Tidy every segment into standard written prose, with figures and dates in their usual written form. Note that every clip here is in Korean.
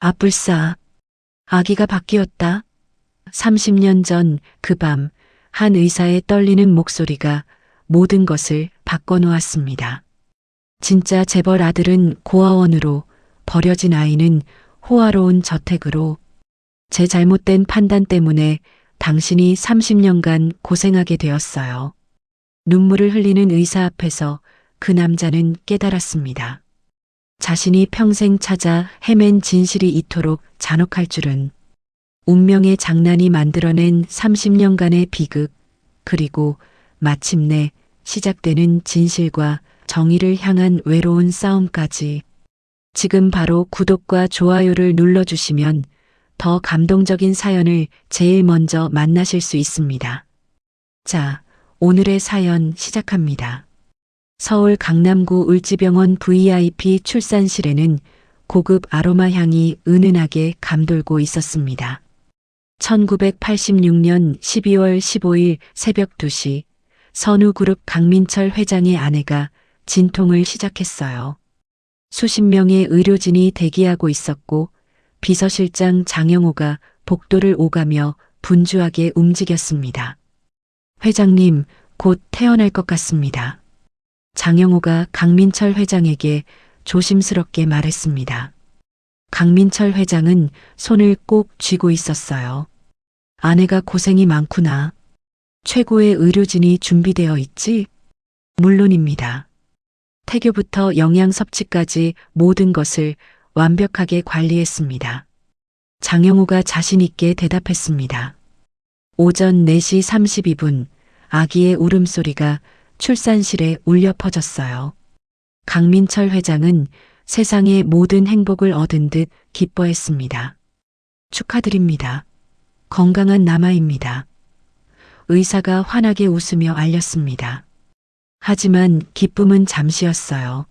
아뿔싸. 아기가 바뀌었다. 30년 전 그 밤, 한 의사의 떨리는 목소리가 모든 것을 바꿔놓았습니다. 진짜 재벌 아들은 고아원으로, 버려진 아이는 호화로운 저택으로. 제 잘못된 판단 때문에 당신이 30년간 고생하게 되었어요. 눈물을 흘리는 의사 앞에서 그 남자는 깨달았습니다. 자신이 평생 찾아 헤맨 진실이 이토록 잔혹할 줄은. 운명의 장난이 만들어낸 30년간의 비극, 그리고 마침내 시작되는 진실과 정의를 향한 외로운 싸움까지. 지금 바로 구독과 좋아요를 눌러주시면 더 감동적인 사연을 제일 먼저 만나실 수 있습니다. 자, 오늘의 사연 시작합니다. 서울 강남구 을지병원 VIP 출산실에는 고급 아로마 향이 은은하게 감돌고 있었습니다. 1986년 12월 15일 새벽 2시 선우그룹 강민철 회장의 아내가 진통을 시작했어요. 수십 명의 의료진이 대기하고 있었고 비서실장 장영호가 복도를 오가며 분주하게 움직였습니다. 회장님, 곧 태어날 것 같습니다. 장영호가 강민철 회장에게 조심스럽게 말했습니다. 강민철 회장은 손을 꼭 쥐고 있었어요. 아내가 고생이 많구나. 최고의 의료진이 준비되어 있지? 물론입니다. 태교부터 영양 섭취까지 모든 것을 완벽하게 관리했습니다. 장영호가 자신 있게 대답했습니다. 오전 4시 32분 아기의 울음소리가 출산실에 울려 퍼졌어요. 강민철 회장은 세상의 모든 행복을 얻은 듯 기뻐했습니다. 축하드립니다. 건강한 남아입니다. 의사가 환하게 웃으며 알렸습니다. 하지만 기쁨은 잠시였어요.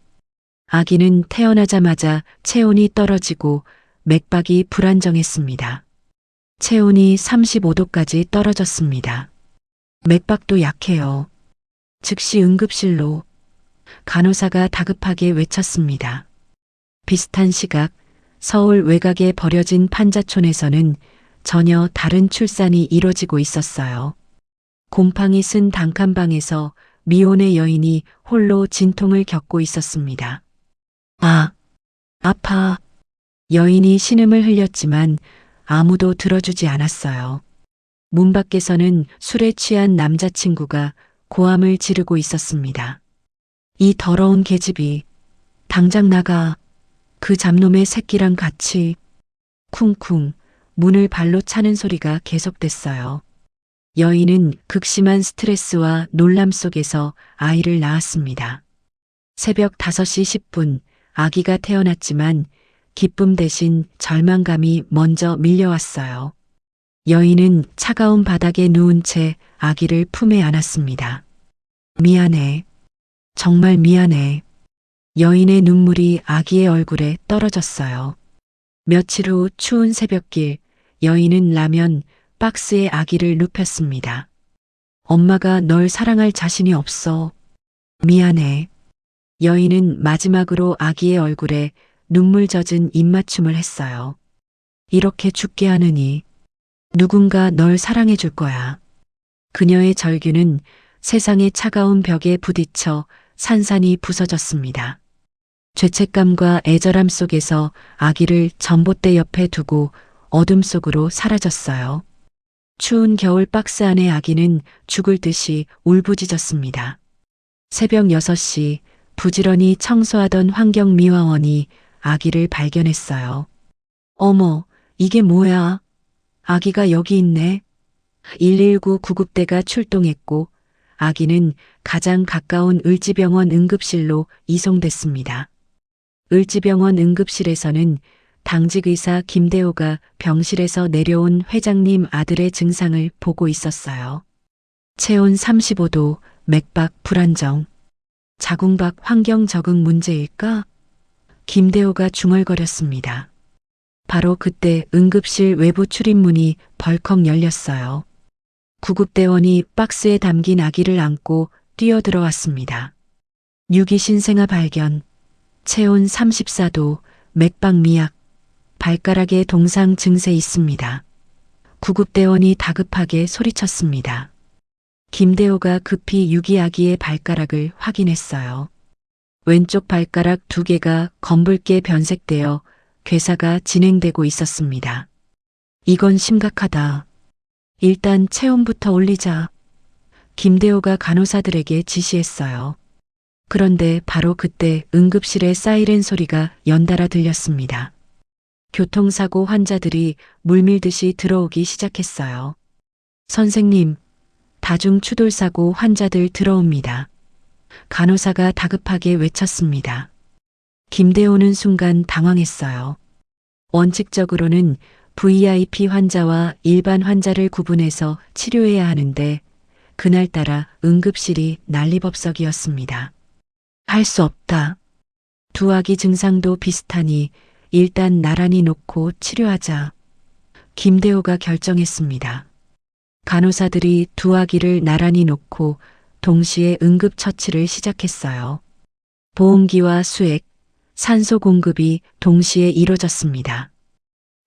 아기는 태어나자마자 체온이 떨어지고 맥박이 불안정했습니다. 체온이 35도까지 떨어졌습니다. 맥박도 약해요. 즉시 응급실로. 간호사가 다급하게 외쳤습니다. 비슷한 시각 서울 외곽에 버려진 판자촌에서는 전혀 다른 출산이 이뤄지고 있었어요. 곰팡이 쓴 단칸방에서 미혼의 여인이 홀로 진통을 겪고 있었습니다. 아, 아파. 여인이 신음을 흘렸지만 아무도 들어주지 않았어요. 문 밖에서는 술에 취한 남자친구가 고함을 지르고 있었습니다. 이 더러운 계집이 당장 나가. 그 잡놈의 새끼랑 같이. 쿵쿵 문을 발로 차는 소리가 계속됐어요. 여인은 극심한 스트레스와 놀람 속에서 아이를 낳았습니다. 새벽 5시 10분 아기가 태어났지만 기쁨 대신 절망감이 먼저 밀려왔어요. 여인은 차가운 바닥에 누운 채 아기를 품에 안았습니다. 미안해. 정말 미안해. 여인의 눈물이 아기의 얼굴에 떨어졌어요. 며칠 후 추운 새벽길, 여인은 라면 박스에 아기를 눕혔습니다. 엄마가 널 사랑할 자신이 없어. 미안해. 여인은 마지막으로 아기의 얼굴에 눈물 젖은 입맞춤을 했어요. 이렇게 죽게 하느니 누군가 널 사랑해 줄 거야. 그녀의 절규는 세상의 차가운 벽에 부딪혀 산산이 부서졌습니다. 죄책감과 애절함 속에서 아기를 전봇대 옆에 두고 어둠 속으로 사라졌어요. 추운 겨울 박스 안의 아기는 죽을 듯이 울부짖었습니다. 새벽 6시 부지런히 청소하던 환경미화원이 아기를 발견했어요. 어머, 이게 뭐야? 아기가 여기 있네. 119 구급대가 출동했고 아기는 가장 가까운 을지병원 응급실로 이송됐습니다. 을지병원 응급실에서는 당직 의사 김대호가 병실에서 내려온 회장님 아들의 증상을 보고 있었어요. 체온 35도, 맥박 불안정. 자궁박 환경 적응 문제일까? 김대호가 중얼거렸습니다. 바로 그때 응급실 외부 출입문이 벌컥 열렸어요. 구급대원이 박스에 담긴 아기를 안고 뛰어들어왔습니다. 유기 신생아 발견. 체온 34도, 맥박 미약. 발가락에 동상 증세 있습니다. 구급대원이 다급하게 소리쳤습니다. 김대호가 급히 유기 아기의 발가락을 확인했어요. 왼쪽 발가락 2개가 검붉게 변색되어 괴사가 진행되고 있었습니다. 이건 심각하다. 일단 체온부터 올리자. 김대호가 간호사들에게 지시했어요. 그런데 바로 그때 응급실에 사이렌 소리가 연달아 들렸습니다. 교통사고 환자들이 물밀듯이 들어오기 시작했어요. 선생님, 다중추돌사고 환자들 들어옵니다. 간호사가 다급하게 외쳤습니다. 김대호는 순간 당황했어요. 원칙적으로는 VIP 환자와 일반 환자를 구분해서 치료해야 하는데 그날따라 응급실이 난리법석이었습니다. 할 수 없다. 두 아기 증상도 비슷하니 일단 나란히 놓고 치료하자. 김대호가 결정했습니다. 간호사들이 두 아기를 나란히 놓고 동시에 응급처치를 시작했어요. 보온기와 수액, 산소 공급이 동시에 이루어졌습니다.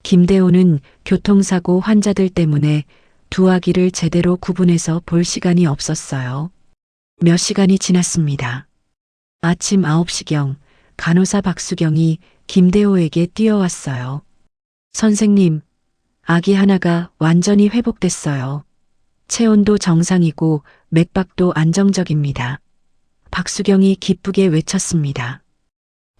김대호는 교통사고 환자들 때문에 두 아기를 제대로 구분해서 볼 시간이 없었어요. 몇 시간이 지났습니다. 아침 9시경 간호사 박수경이 김대호에게 뛰어왔어요. 선생님, 아기 하나가 완전히 회복됐어요. 체온도 정상이고 맥박도 안정적입니다. 박수경이 기쁘게 외쳤습니다.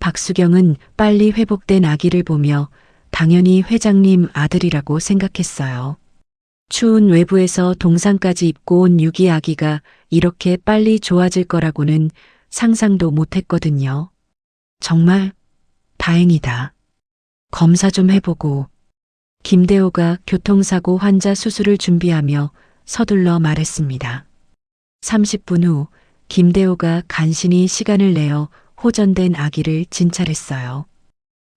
박수경은 빨리 회복된 아기를 보며 당연히 회장님 아들이라고 생각했어요. 추운 외부에서 동상까지 입고 온 유기 아기가 이렇게 빨리 좋아질 거라고는 상상도 못했거든요. 정말 다행이다. 검사 좀 해보고. 김대호가 교통사고 환자 수술을 준비하며 서둘러 말했습니다. 30분 후 김대호가 간신히 시간을 내어 호전된 아기를 진찰했어요.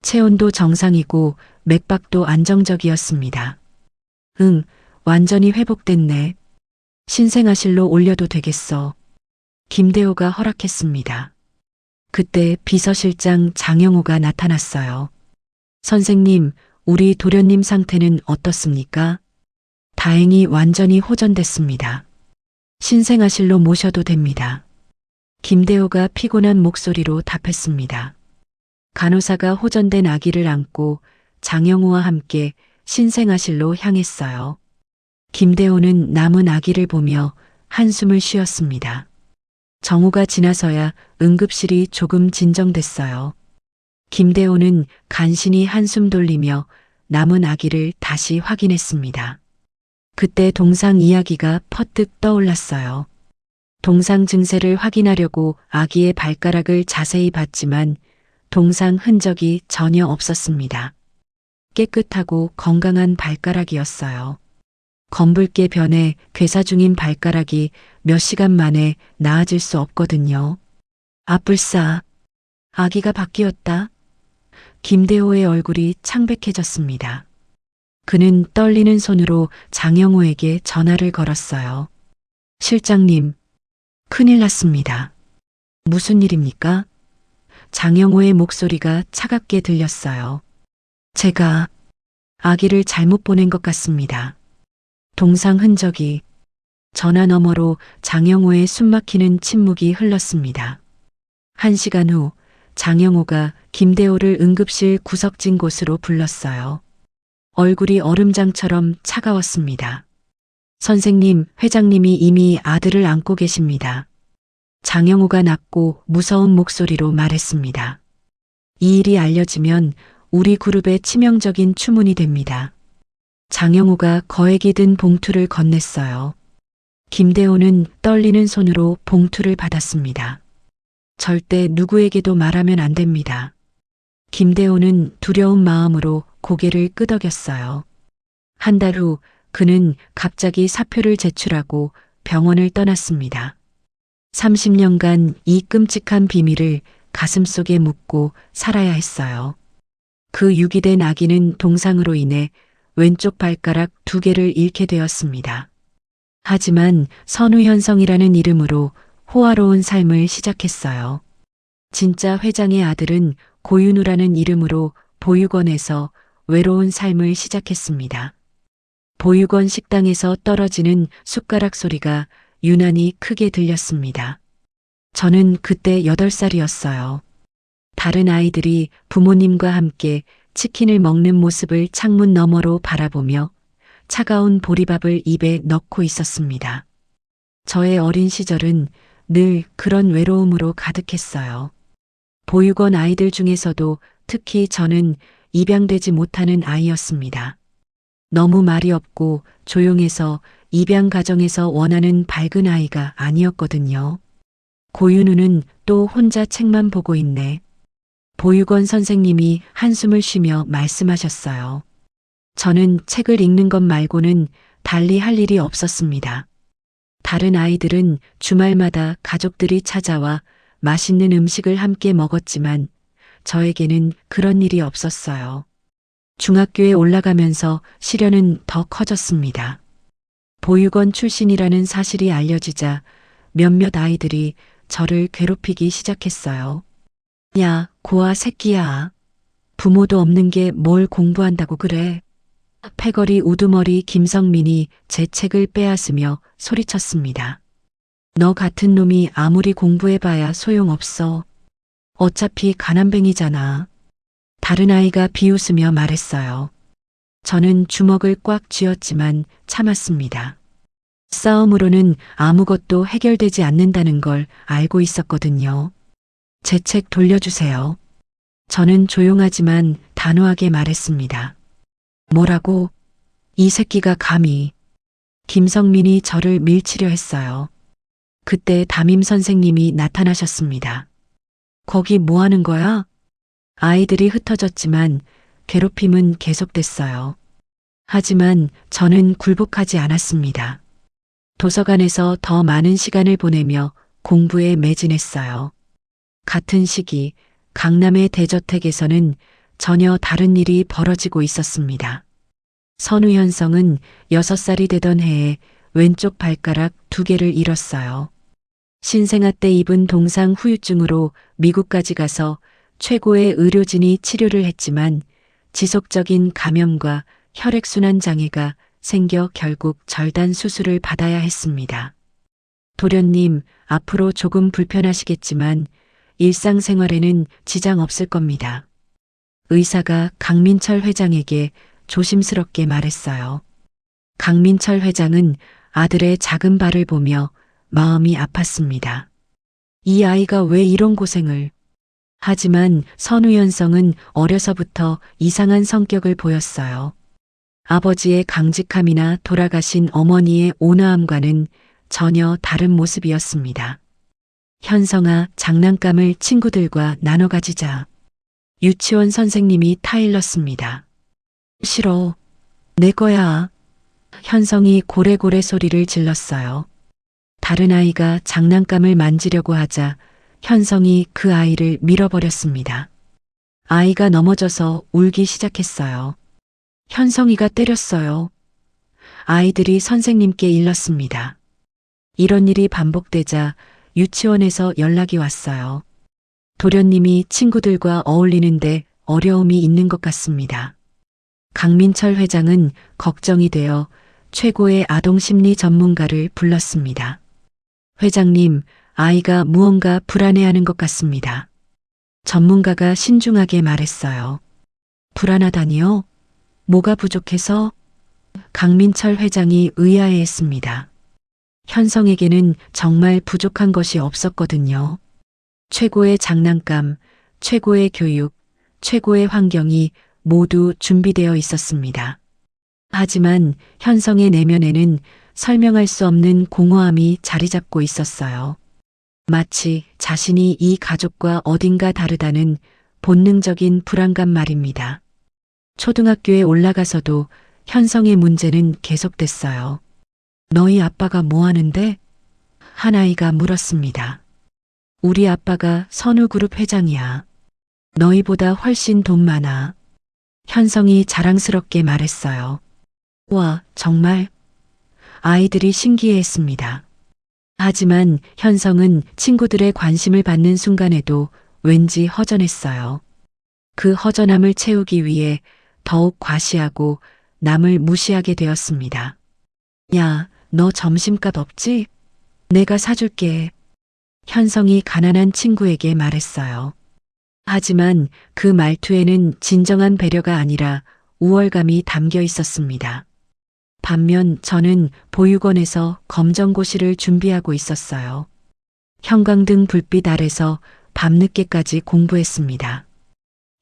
체온도 정상이고 맥박도 안정적이었습니다. 응, 완전히 회복됐네. 신생아실로 올려도 되겠어. 김대호가 허락했습니다. 그때 비서실장 장영호가 나타났어요. 선생님, 우리 도련님 상태는 어떻습니까? 다행히 완전히 호전됐습니다. 신생아실로 모셔도 됩니다. 김대호가 피곤한 목소리로 답했습니다. 간호사가 호전된 아기를 안고 장영호와 함께 신생아실로 향했어요. 김대호는 남은 아기를 보며 한숨을 쉬었습니다. 정오가 지나서야 응급실이 조금 진정됐어요. 김대호는 간신히 한숨 돌리며 남은 아기를 다시 확인했습니다. 그때 동상 이야기가 퍼뜩 떠올랐어요. 동상 증세를 확인하려고 아기의 발가락을 자세히 봤지만 동상 흔적이 전혀 없었습니다. 깨끗하고 건강한 발가락이었어요. 검붉게 변해 괴사 중인 발가락이 몇 시간 만에 나아질 수 없거든요. 아뿔싸, 아기가 바뀌었다. 김대호의 얼굴이 창백해졌습니다. 그는 떨리는 손으로 장영호에게 전화를 걸었어요. 실장님, 큰일 났습니다. 무슨 일입니까? 장영호의 목소리가 차갑게 들렸어요. 제가 아기를 잘못 보낸 것 같습니다. 동상 흔적이. 전화 너머로 장영호의 숨막히는 침묵이 흘렀습니다. 1시간 후 장영호가 김대호를 응급실 구석진 곳으로 불렀어요. 얼굴이 얼음장처럼 차가웠습니다. 선생님, 회장님이 이미 아들을 안고 계십니다. 장영호가 낮고 무서운 목소리로 말했습니다. 이 일이 알려지면 우리 그룹에 치명적인 추문이 됩니다. 장영호가 거액이 든 봉투를 건넸어요. 김대호는 떨리는 손으로 봉투를 받았습니다. 절대 누구에게도 말하면 안 됩니다. 김대호는 두려운 마음으로 고개를 끄덕였어요. 한 달 후 그는 갑자기 사표를 제출하고 병원을 떠났습니다. 30년간 이 끔찍한 비밀을 가슴속에 묻고 살아야 했어요. 그 유기된 아기는 동상으로 인해 왼쪽 발가락 2개를 잃게 되었습니다. 하지만 선우현성이라는 이름으로 호화로운 삶을 시작했어요. 진짜 회장의 아들은 고윤우라는 이름으로 보육원에서 외로운 삶을 시작했습니다. 보육원 식당에서 떨어지는 숟가락 소리가 유난히 크게 들렸습니다. 저는 그때 8살이었어요. 다른 아이들이 부모님과 함께 치킨을 먹는 모습을 창문 너머로 바라보며 차가운 보리밥을 입에 넣고 있었습니다. 저의 어린 시절은 늘 그런 외로움으로 가득했어요. 보육원 아이들 중에서도 특히 저는 입양되지 못하는 아이였습니다. 너무 말이 없고 조용해서 입양 가정에서 원하는 밝은 아이가 아니었거든요. 고윤우는 또 혼자 책만 보고 있네. 보육원 선생님이 한숨을 쉬며 말씀하셨어요. 저는 책을 읽는 것 말고는 달리 할 일이 없었습니다. 다른 아이들은 주말마다 가족들이 찾아와 맛있는 음식을 함께 먹었지만 저에게는 그런 일이 없었어요. 중학교에 올라가면서 시련은 더 커졌습니다. 보육원 출신이라는 사실이 알려지자 몇몇 아이들이 저를 괴롭히기 시작했어요. 야, 고아 새끼야. 부모도 없는 게 뭘 공부한다고 그래. 패거리 우두머리 김성민이 제 책을 빼앗으며 소리쳤습니다. 너 같은 놈이 아무리 공부해봐야 소용없어. 어차피 가난뱅이잖아. 다른 아이가 비웃으며 말했어요. 저는 주먹을 꽉 쥐었지만 참았습니다. 싸움으로는 아무것도 해결되지 않는다는 걸 알고 있었거든요. 제 책 돌려주세요. 저는 조용하지만 단호하게 말했습니다. 뭐라고? 이 새끼가 감히. 김성민이 저를 밀치려 했어요. 그때 담임 선생님이 나타나셨습니다. 거기 뭐 하는 거야? 아이들이 흩어졌지만 괴롭힘은 계속됐어요. 하지만 저는 굴복하지 않았습니다. 도서관에서 더 많은 시간을 보내며 공부에 매진했어요. 같은 시기 강남의 대저택에서는 전혀 다른 일이 벌어지고 있었습니다. 선우현성은 6살이 되던 해에 왼쪽 발가락 2개를 잃었어요. 신생아 때 입은 동상 후유증으로 미국까지 가서 최고의 의료진이 치료를 했지만 지속적인 감염과 혈액순환 장애가 생겨 결국 절단 수술을 받아야 했습니다. 도련님, 앞으로 조금 불편하시겠지만 일상생활에는 지장 없을 겁니다. 의사가 강민철 회장에게 조심스럽게 말했어요. 강민철 회장은 아들의 작은 발을 보며 마음이 아팠습니다. 이 아이가 왜 이런 고생을. 하지만 선우현성은 어려서부터 이상한 성격을 보였어요. 아버지의 강직함이나 돌아가신 어머니의 온화함과는 전혀 다른 모습이었습니다. 현성아, 장난감을 친구들과 나눠 가지자. 유치원 선생님이 타일렀습니다. 싫어. 내 거야. 현성이 고래고래 소리를 질렀어요. 다른 아이가 장난감을 만지려고 하자 현성이 그 아이를 밀어버렸습니다. 아이가 넘어져서 울기 시작했어요. 현성이가 때렸어요. 아이들이 선생님께 일렀습니다. 이런 일이 반복되자 유치원에서 연락이 왔어요. 도련님이 친구들과 어울리는데 어려움이 있는 것 같습니다. 강민철 회장은 걱정이 되어 최고의 아동심리 전문가를 불렀습니다. 회장님, 아이가 무언가 불안해하는 것 같습니다. 전문가가 신중하게 말했어요. 불안하다니요? 뭐가 부족해서? 강민철 회장이 의아해했습니다. 현성에게는 정말 부족한 것이 없었거든요. 최고의 장난감, 최고의 교육, 최고의 환경이 모두 준비되어 있었습니다. 하지만 현성의 내면에는 설명할 수 없는 공허함이 자리 잡고 있었어요. 마치 자신이 이 가족과 어딘가 다르다는 본능적인 불안감 말입니다. 초등학교에 올라가서도 현성의 문제는 계속됐어요. 너희 아빠가 뭐 하는데? 한 아이가 물었습니다. 우리 아빠가 선우그룹 회장이야. 너희보다 훨씬 돈 많아. 현성이 자랑스럽게 말했어요. 와, 정말? 아이들이 신기해했습니다. 하지만 현성은 친구들의 관심을 받는 순간에도 왠지 허전했어요. 그 허전함을 채우기 위해 더욱 과시하고 남을 무시하게 되었습니다. 야, 너 점심값 없지? 내가 사줄게. 현성이 가난한 친구에게 말했어요. 하지만 그 말투에는 진정한 배려가 아니라 우월감이 담겨 있었습니다. 반면 저는 보육원에서 검정고시를 준비하고 있었어요. 형광등 불빛 아래서 밤늦게까지 공부했습니다.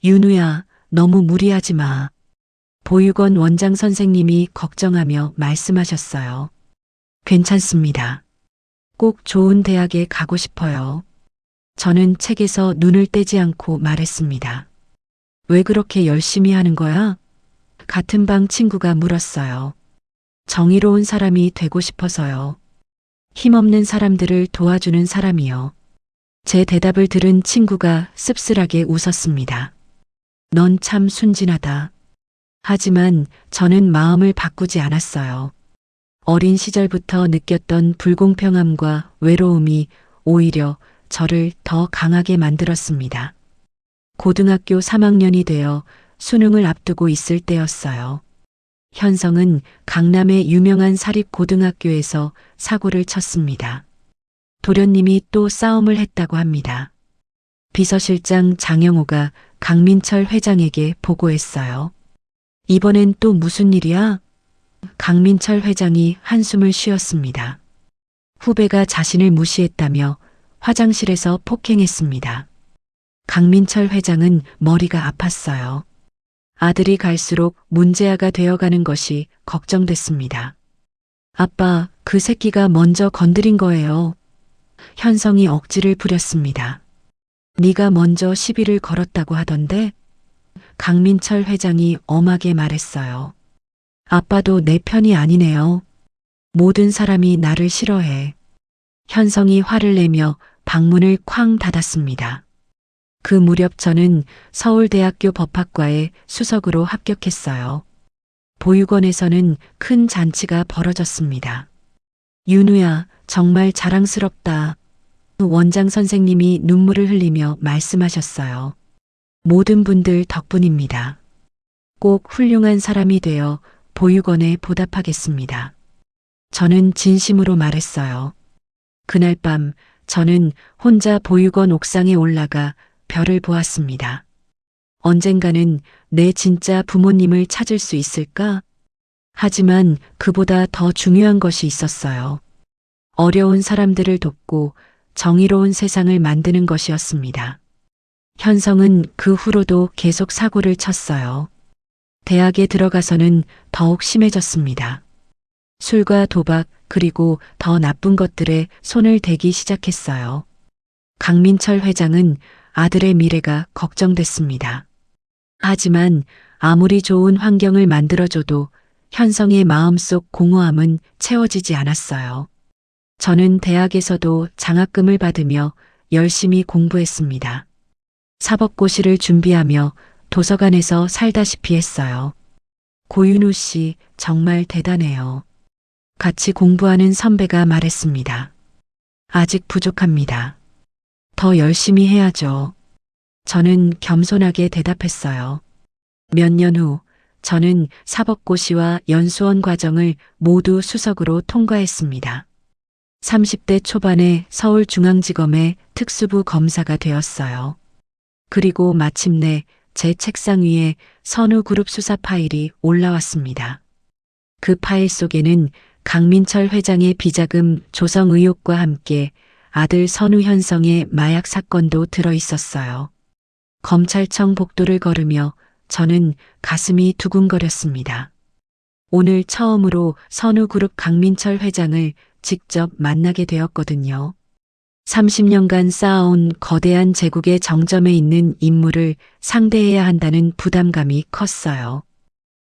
윤우야, 너무 무리하지 마. 보육원 원장 선생님이 걱정하며 말씀하셨어요. 괜찮습니다. 꼭 좋은 대학에 가고 싶어요. 저는 책에서 눈을 떼지 않고 말했습니다. 왜 그렇게 열심히 하는 거야? 같은 방 친구가 물었어요. 정의로운 사람이 되고 싶어서요. 힘없는 사람들을 도와주는 사람이요. 제 대답을 들은 친구가 씁쓸하게 웃었습니다. 넌 참 순진하다. 하지만 저는 마음을 바꾸지 않았어요. 어린 시절부터 느꼈던 불공평함과 외로움이 오히려 저를 더 강하게 만들었습니다. 고등학교 3학년이 되어 수능을 앞두고 있을 때였어요. 현성은 강남의 유명한 사립고등학교에서 사고를 쳤습니다. 도련님이 또 싸움을 했다고 합니다. 비서실장 장영호가 강민철 회장에게 보고했어요. 이번엔 또 무슨 일이야? 강민철 회장이 한숨을 쉬었습니다. 후배가 자신을 무시했다며 화장실에서 폭행했습니다. 강민철 회장은 머리가 아팠어요. 아들이 갈수록 문제아가 되어가는 것이 걱정됐습니다. 아빠, 그 새끼가 먼저 건드린 거예요. 현성이 억지를 부렸습니다. 네가 먼저 시비를 걸었다고 하던데? 강민철 회장이 엄하게 말했어요. 아빠도 내 편이 아니네요. 모든 사람이 나를 싫어해. 현성이 화를 내며 방문을 쾅 닫았습니다. 그 무렵 저는 서울대학교 법학과에 수석으로 합격했어요. 보육원에서는 큰 잔치가 벌어졌습니다. 윤우야, 정말 자랑스럽다. 원장 선생님이 눈물을 흘리며 말씀하셨어요. 모든 분들 덕분입니다. 꼭 훌륭한 사람이 되어 보육원에 보답하겠습니다. 저는 진심으로 말했어요. 그날 밤 저는 혼자 보육원 옥상에 올라가 별을 보았습니다. 언젠가는 내 진짜 부모님을 찾을 수 있을까? 하지만 그보다 더 중요한 것이 있었어요. 어려운 사람들을 돕고 정의로운 세상을 만드는 것이었습니다. 현성은 그 후로도 계속 사고를 쳤어요. 대학에 들어가서는 더욱 심해졌습니다. 술과 도박 그리고 더 나쁜 것들에 손을 대기 시작했어요. 강민철 회장은 아들의 미래가 걱정됐습니다. 하지만 아무리 좋은 환경을 만들어줘도 현성의 마음속 공허함은 채워지지 않았어요. 저는 대학에서도 장학금을 받으며 열심히 공부했습니다. 사법고시를 준비하며 도서관에서 살다시피 했어요. 고윤우 씨 정말 대단해요. 같이 공부하는 선배가 말했습니다. 아직 부족합니다. 더 열심히 해야죠. 저는 겸손하게 대답했어요. 몇 년 후 저는 사법고시와 연수원 과정을 모두 수석으로 통과했습니다. 30대 초반에 서울중앙지검의 특수부 검사가 되었어요. 그리고 마침내 제 책상 위에 선우그룹 수사 파일이 올라왔습니다. 그 파일 속에는 강민철 회장의 비자금 조성 의혹과 함께 아들 선우현성의 마약 사건도 들어 있었어요. 검찰청 복도를 걸으며 저는 가슴이 두근거렸습니다. 오늘 처음으로 선우그룹 강민철 회장을 직접 만나게 되었거든요. 30년간 쌓아온 거대한 제국의 정점에 있는 인물을 상대해야 한다는 부담감이 컸어요.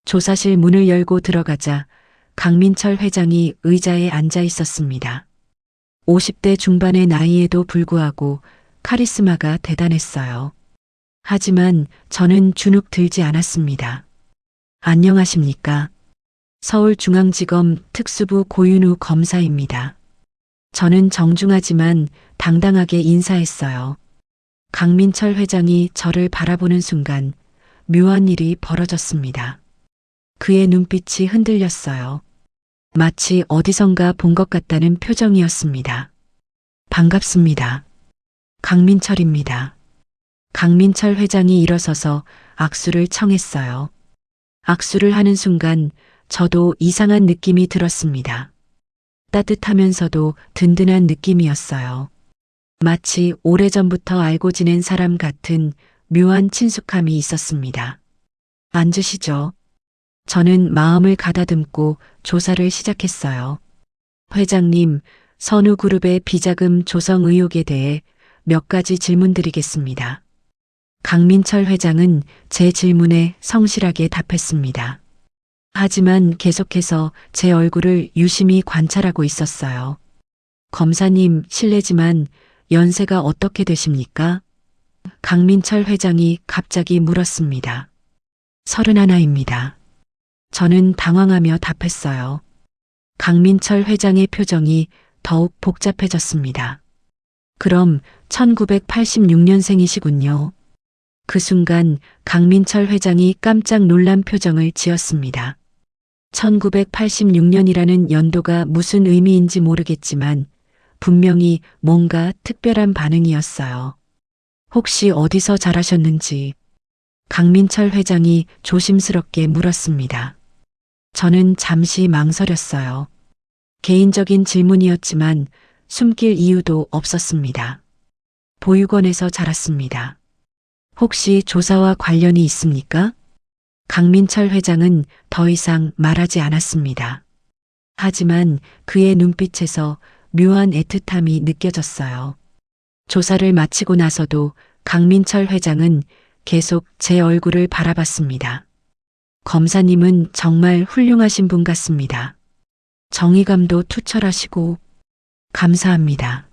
조사실 문을 열고 들어가자 강민철 회장이 의자에 앉아 있었습니다. 50대 중반의 나이에도 불구하고 카리스마가 대단했어요. 하지만 저는 주눅 들지 않았습니다. 안녕하십니까? 서울중앙지검 특수부 고윤우 검사입니다. 저는 정중하지만 당당하게 인사했어요. 강민철 회장이 저를 바라보는 순간 묘한 일이 벌어졌습니다. 그의 눈빛이 흔들렸어요. 마치 어디선가 본 것 같다는 표정이었습니다. 반갑습니다. 강민철입니다. 강민철 회장이 일어서서 악수를 청했어요. 악수를 하는 순간 저도 이상한 느낌이 들었습니다. 따뜻하면서도 든든한 느낌이었어요. 마치 오래전부터 알고 지낸 사람 같은 묘한 친숙함이 있었습니다. 앉으시죠. 저는 마음을 가다듬고 조사를 시작했어요. 회장님, 선우그룹의 비자금 조성 의혹에 대해 몇 가지 질문드리겠습니다. 강민철 회장은 제 질문에 성실하게 답했습니다. 하지만 계속해서 제 얼굴을 유심히 관찰하고 있었어요. 검사님, 실례지만 연세가 어떻게 되십니까? 강민철 회장이 갑자기 물었습니다. 31입니다. 저는 당황하며 답했어요. 강민철 회장의 표정이 더욱 복잡해졌습니다. 그럼 1986년생이시군요. 그 순간 강민철 회장이 깜짝 놀란 표정을 지었습니다. 1986년이라는 연도가 무슨 의미인지 모르겠지만 분명히 뭔가 특별한 반응이었어요. 혹시 어디서 자라셨는지 강민철 회장이 조심스럽게 물었습니다. 저는 잠시 망설였어요. 개인적인 질문이었지만 숨길 이유도 없었습니다. 보육원에서 자랐습니다. 혹시 조사와 관련이 있습니까? 강민철 회장은 더 이상 말하지 않았습니다. 하지만 그의 눈빛에서 묘한 애틋함이 느껴졌어요. 조사를 마치고 나서도 강민철 회장은 계속 제 얼굴을 바라봤습니다. 검사님은 정말 훌륭하신 분 같습니다. 정의감도 투철하시고 감사합니다.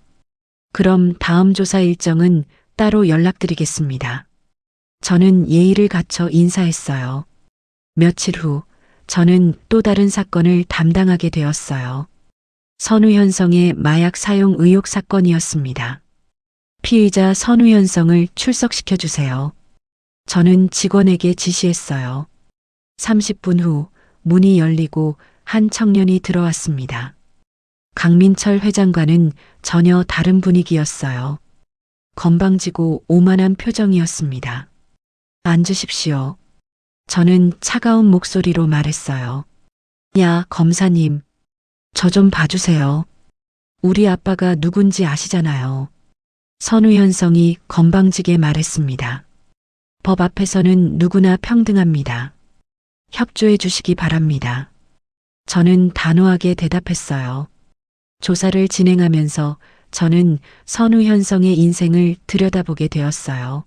그럼 다음 조사 일정은 따로 연락드리겠습니다. 저는 예의를 갖춰 인사했어요. 며칠 후 저는 또 다른 사건을 담당하게 되었어요. 선우현성의 마약 사용 의혹 사건이었습니다. 피의자 선우현성을 출석시켜 주세요. 저는 직원에게 지시했어요. 30분 후 문이 열리고 한 청년이 들어왔습니다. 강민철 회장과는 전혀 다른 분위기였어요. 건방지고 오만한 표정이었습니다. 앉으십시오. 저는 차가운 목소리로 말했어요. 야, 검사님. 저 좀 봐주세요. 우리 아빠가 누군지 아시잖아요. 선우현성이 건방지게 말했습니다. 법 앞에서는 누구나 평등합니다. 협조해 주시기 바랍니다. 저는 단호하게 대답했어요. 조사를 진행하면서 저는 선우현성의 인생을 들여다보게 되었어요.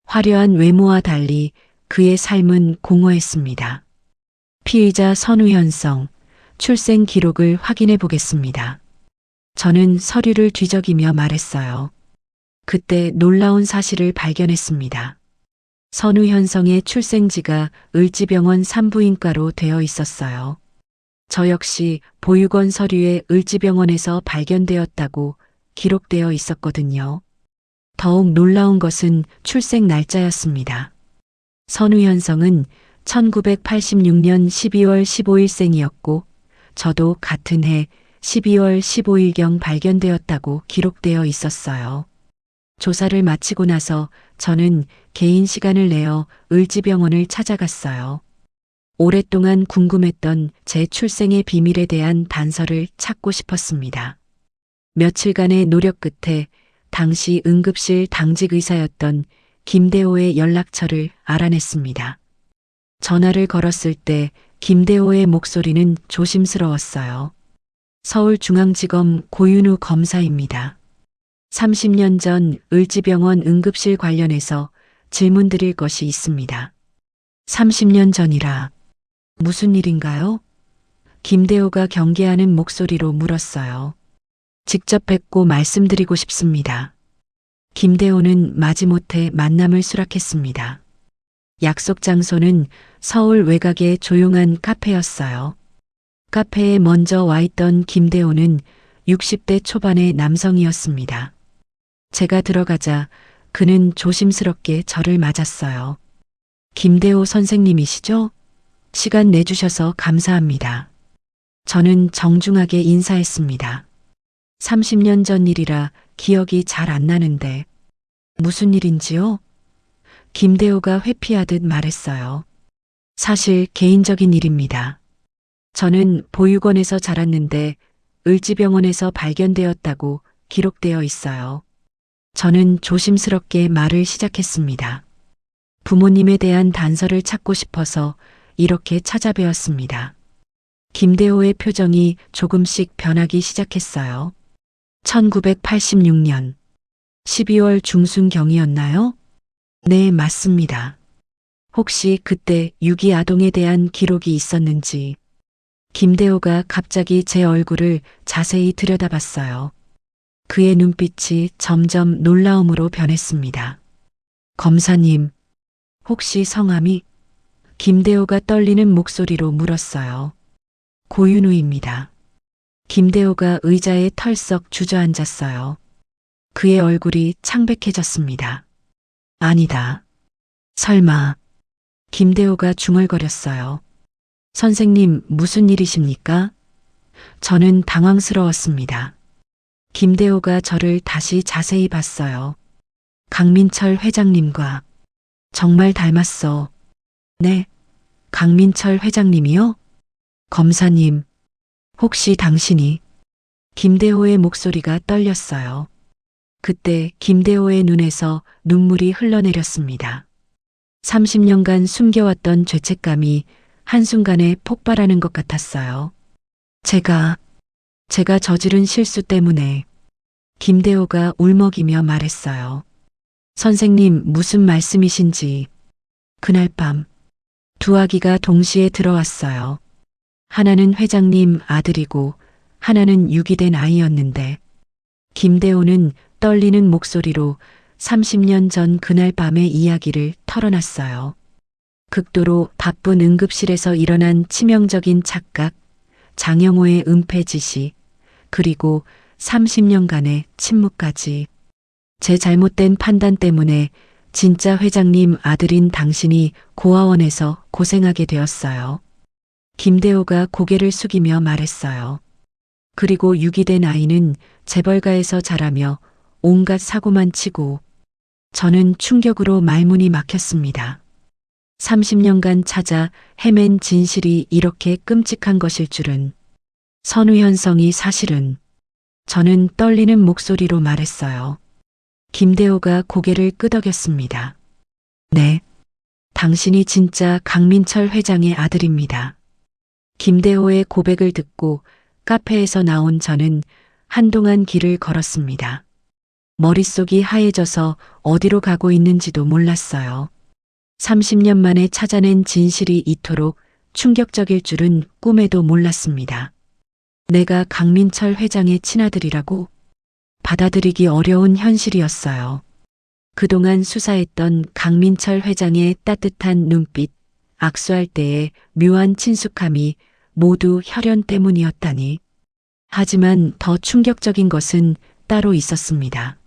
화려한 외모와 달리 그의 삶은 공허했습니다. 피의자 선우현성, 출생 기록을 확인해 보겠습니다. 저는 서류를 뒤적이며 말했어요. 그때 놀라운 사실을 발견했습니다. 선우현성의 출생지가 을지병원 산부인과로 되어 있었어요. 저 역시 보육원 서류에 을지병원에서 발견되었다고 기록되어 있었거든요. 더욱 놀라운 것은 출생 날짜였습니다. 선우현성은 1986년 12월 15일생이었고 저도 같은 해 12월 15일경 발견되었다고 기록되어 있었어요. 조사를 마치고 나서 저는 개인 시간을 내어 을지병원을 찾아갔어요. 오랫동안 궁금했던 제 출생의 비밀에 대한 단서를 찾고 싶었습니다. 며칠간의 노력 끝에 당시 응급실 당직 의사였던 김대호의 연락처를 알아냈습니다. 전화를 걸었을 때 김대호의 목소리는 조심스러웠어요. 서울중앙지검 고윤우 검사입니다. 30년 전 을지병원 응급실 관련해서 질문드릴 것이 있습니다. 30년 전이라 무슨 일인가요? 김대호가 경계하는 목소리로 물었어요. 직접 뵙고 말씀드리고 싶습니다. 김대호는 마지못해 만남을 수락했습니다. 약속 장소는 서울 외곽의 조용한 카페였어요. 카페에 먼저 와 있던 김대호는 60대 초반의 남성이었습니다. 제가 들어가자 그는 조심스럽게 저를 맞았어요. 김대호 선생님이시죠? 시간 내주셔서 감사합니다. 저는 정중하게 인사했습니다. 30년 전 일이라 기억이 잘 안 나는데 무슨 일인지요? 김대호가 회피하듯 말했어요. 사실 개인적인 일입니다. 저는 보육원에서 자랐는데 을지병원에서 발견되었다고 기록되어 있어요. 저는 조심스럽게 말을 시작했습니다. 부모님에 대한 단서를 찾고 싶어서 이렇게 찾아뵈었습니다. 김대호의 표정이 조금씩 변하기 시작했어요. 1986년 12월 중순경이었나요? 네, 맞습니다. 혹시 그때 유기 아동에 대한 기록이 있었는지. 김대호가 갑자기 제 얼굴을 자세히 들여다봤어요. 그의 눈빛이 점점 놀라움으로 변했습니다. 검사님, 혹시 성함이? 김대호가 떨리는 목소리로 물었어요. 고윤우입니다. 김대호가 의자에 털썩 주저앉았어요. 그의 얼굴이 창백해졌습니다. 아니다. 설마. 김대호가 중얼거렸어요. 선생님, 무슨 일이십니까? 저는 당황스러웠습니다. 김대호가 저를 다시 자세히 봤어요. 강민철 회장님과 정말 닮았어. 네, 강민철 회장님이요? 검사님, 혹시 당신이? 김대호의 목소리가 떨렸어요. 그때 김대호의 눈에서 눈물이 흘러내렸습니다. 30년간 숨겨왔던 죄책감이 한순간에 폭발하는 것 같았어요. 제가 저지른 실수 때문에. 김대호가 울먹이며 말했어요. 선생님, 무슨 말씀이신지. 그날 밤 두 아기가 동시에 들어왔어요. 하나는 회장님 아들이고 하나는 유기된 아이였는데 김대호는 떨리는 목소리로 30년 전 그날 밤의 이야기를 털어놨어요. 극도로 바쁜 응급실에서 일어난 치명적인 착각, 장영호의 은폐 지시, 그리고 30년간의 침묵까지. 제 잘못된 판단 때문에 진짜 회장님 아들인 당신이 고아원에서 고생하게 되었어요. 김대호가 고개를 숙이며 말했어요. 그리고 유기된 아이는 재벌가에서 자라며 온갖 사고만 치고. 저는 충격으로 말문이 막혔습니다. 30년간 찾아 헤맨 진실이 이렇게 끔찍한 것일 줄은. 선우현성이 사실은. 저는 떨리는 목소리로 말했어요. 김대호가 고개를 끄덕였습니다. 네, 당신이 진짜 강민철 회장의 아들입니다. 김대호의 고백을 듣고 카페에서 나온 저는 한동안 길을 걸었습니다. 머릿속이 하얘져서 어디로 가고 있는지도 몰랐어요. 30년 만에 찾아낸 진실이 이토록 충격적일 줄은 꿈에도 몰랐습니다. 내가 강민철 회장의 친아들이라고? 받아들이기 어려운 현실이었어요. 그동안 수사했던 강민철 회장의 따뜻한 눈빛, 악수할 때의 묘한 친숙함이 모두 혈연 때문이었다니. 하지만 더 충격적인 것은 따로 있었습니다.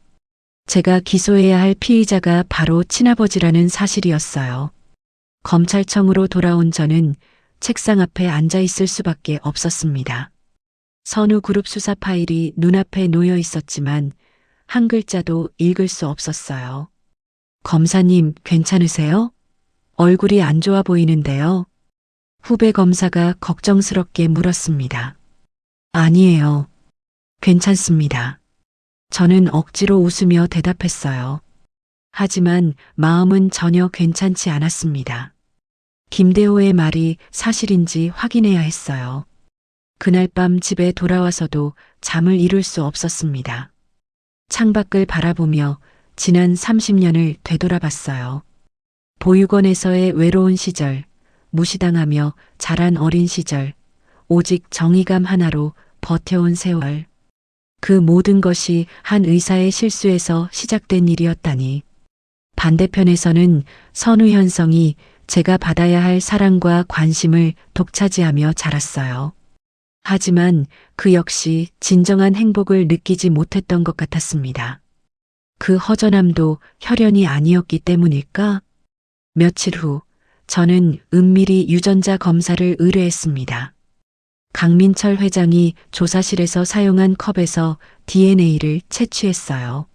제가 기소해야 할 피의자가 바로 친아버지라는 사실이었어요. 검찰청으로 돌아온 저는 책상 앞에 앉아 있을 수밖에 없었습니다. 선우그룹 수사 파일이 눈앞에 놓여 있었지만 한 글자도 읽을 수 없었어요. 검사님, 괜찮으세요? 얼굴이 안 좋아 보이는데요. 후배 검사가 걱정스럽게 물었습니다. 아니에요. 괜찮습니다. 저는 억지로 웃으며 대답했어요. 하지만 마음은 전혀 괜찮지 않았습니다. 김대호의 말이 사실인지 확인해야 했어요. 그날 밤 집에 돌아와서도 잠을 이룰 수 없었습니다. 창밖을 바라보며 지난 30년을 되돌아봤어요. 보육원에서의 외로운 시절, 무시당하며 자란 어린 시절, 오직 정의감 하나로 버텨온 세월. 그 모든 것이 한 의사의 실수에서 시작된 일이었다니. 반대편에서는 선우현성이 제가 받아야 할 사랑과 관심을 독차지하며 자랐어요. 하지만 그 역시 진정한 행복을 느끼지 못했던 것 같았습니다. 그 허전함도 혈연이 아니었기 때문일까? 며칠 후 저는 은밀히 유전자 검사를 의뢰했습니다. 강민철 회장이 조사실에서 사용한 컵에서 DNA를 채취했어요.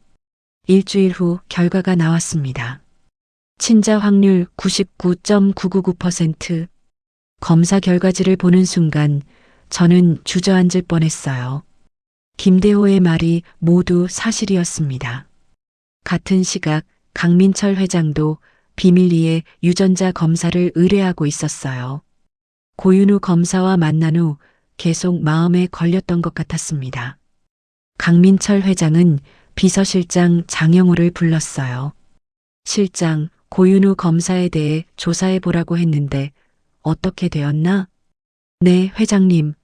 일주일 후 결과가 나왔습니다. 친자 확률 99.999%. 검사 결과지를 보는 순간 저는 주저앉을 뻔했어요. 김대호의 말이 모두 사실이었습니다. 같은 시각 강민철 회장도 비밀리에 유전자 검사를 의뢰하고 있었어요. 고윤우 검사와 만난 후 계속 마음에 걸렸던 것 같았습니다. 강민철 회장은 비서실장 장영호를 불렀어요. 실장, 고윤우 검사에 대해 조사해 보라고 했는데 어떻게 되었나? 네, 회장님.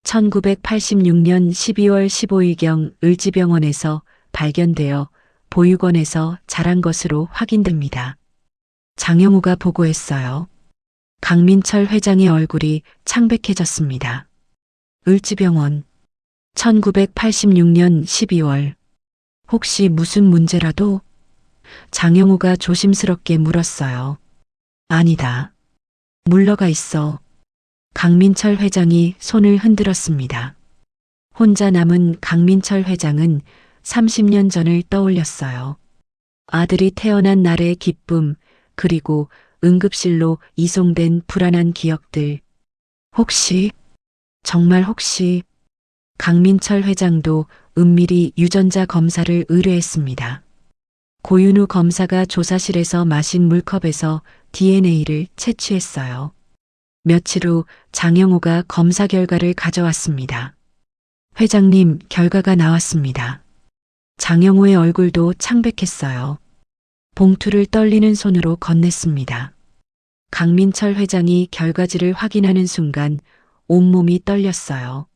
1986년 12월 15일경 을지병원에서 발견되어 보육원에서 자란 것으로 확인됩니다. 장영호가 보고했어요. 강민철 회장의 얼굴이 창백해졌습니다. 을지병원. 1986년 12월. 혹시 무슨 문제라도? 장영호가 조심스럽게 물었어요. 아니다. 물러가 있어. 강민철 회장이 손을 흔들었습니다. 혼자 남은 강민철 회장은 30년 전을 떠올렸어요. 아들이 태어난 날의 기쁨, 그리고 응급실로 이송된 불안한 기억들. 혹시, 정말 혹시, 강민철 회장도 은밀히 유전자 검사를 의뢰했습니다. 고윤우 검사가 조사실에서 마신 물컵에서 DNA를 채취했어요. 며칠 후 장영호가 검사 결과를 가져왔습니다. 회장님, 결과가 나왔습니다. 장영호의 얼굴도 창백했어요. 봉투를 떨리는 손으로 건넸습니다. 강민철 회장이 결과지를 확인하는 순간 온몸이 떨렸어요.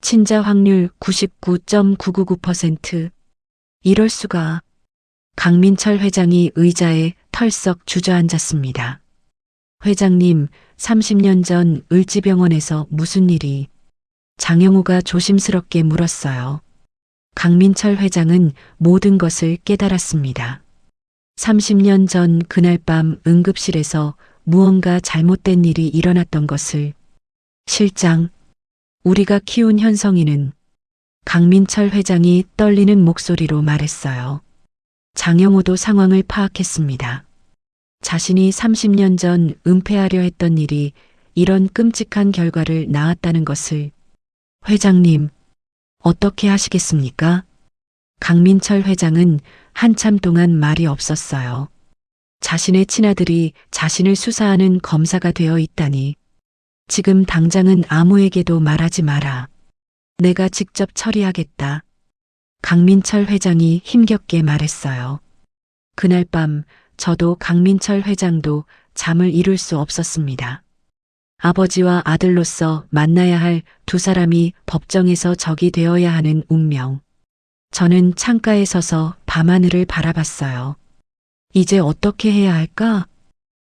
친자 확률 99.999%. 이럴 수가. 강민철 회장이 의자에 털썩 주저앉았습니다. 회장님, 30년 전 을지병원에서 무슨 일이? 장영호가 조심스럽게 물었어요. 강민철 회장은 모든 것을 깨달았습니다. 30년 전 그날 밤 응급실에서 무언가 잘못된 일이 일어났던 것을. 실장, 우리가 키운 현성이는. 강민철 회장이 떨리는 목소리로 말했어요. 장영호도 상황을 파악했습니다. 자신이 30년 전 은폐하려 했던 일이 이런 끔찍한 결과를 낳았다는 것을. 회장님, 어떻게 하시겠습니까? 강민철 회장은 한참 동안 말이 없었어요. 자신의 친아들이 자신을 수사하는 검사가 되어 있다니. 지금 당장은 아무에게도 말하지 마라. 내가 직접 처리하겠다. 강민철 회장이 힘겹게 말했어요. 그날 밤 저도 강민철 회장도 잠을 이룰 수 없었습니다. 아버지와 아들로서 만나야 할 두 사람이 법정에서 적이 되어야 하는 운명. 저는 창가에 서서 밤하늘을 바라봤어요. 이제 어떻게 해야 할까?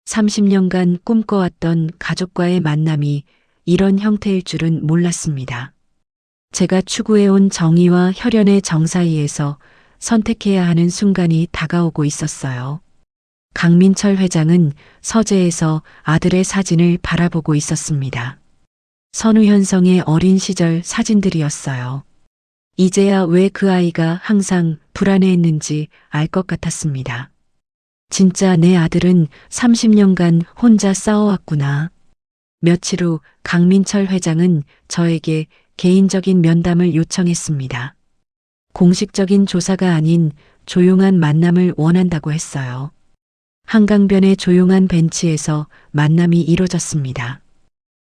30년간 꿈꿔왔던 가족과의 만남이 이런 형태일 줄은 몰랐습니다. 제가 추구해온 정의와 혈연의 정사이에서 선택해야 하는 순간이 다가오고 있었어요. 강민철 회장은 서재에서 아들의 사진을 바라보고 있었습니다. 선우현성의 어린 시절 사진들이었어요. 이제야 왜 그 아이가 항상 불안해했는지 알 것 같았습니다. 진짜 내 아들은 30년간 혼자 싸워왔구나. 며칠 후 강민철 회장은 저에게 개인적인 면담을 요청했습니다. 공식적인 조사가 아닌 조용한 만남을 원한다고 했어요. 한강변의 조용한 벤치에서 만남이 이루어졌습니다.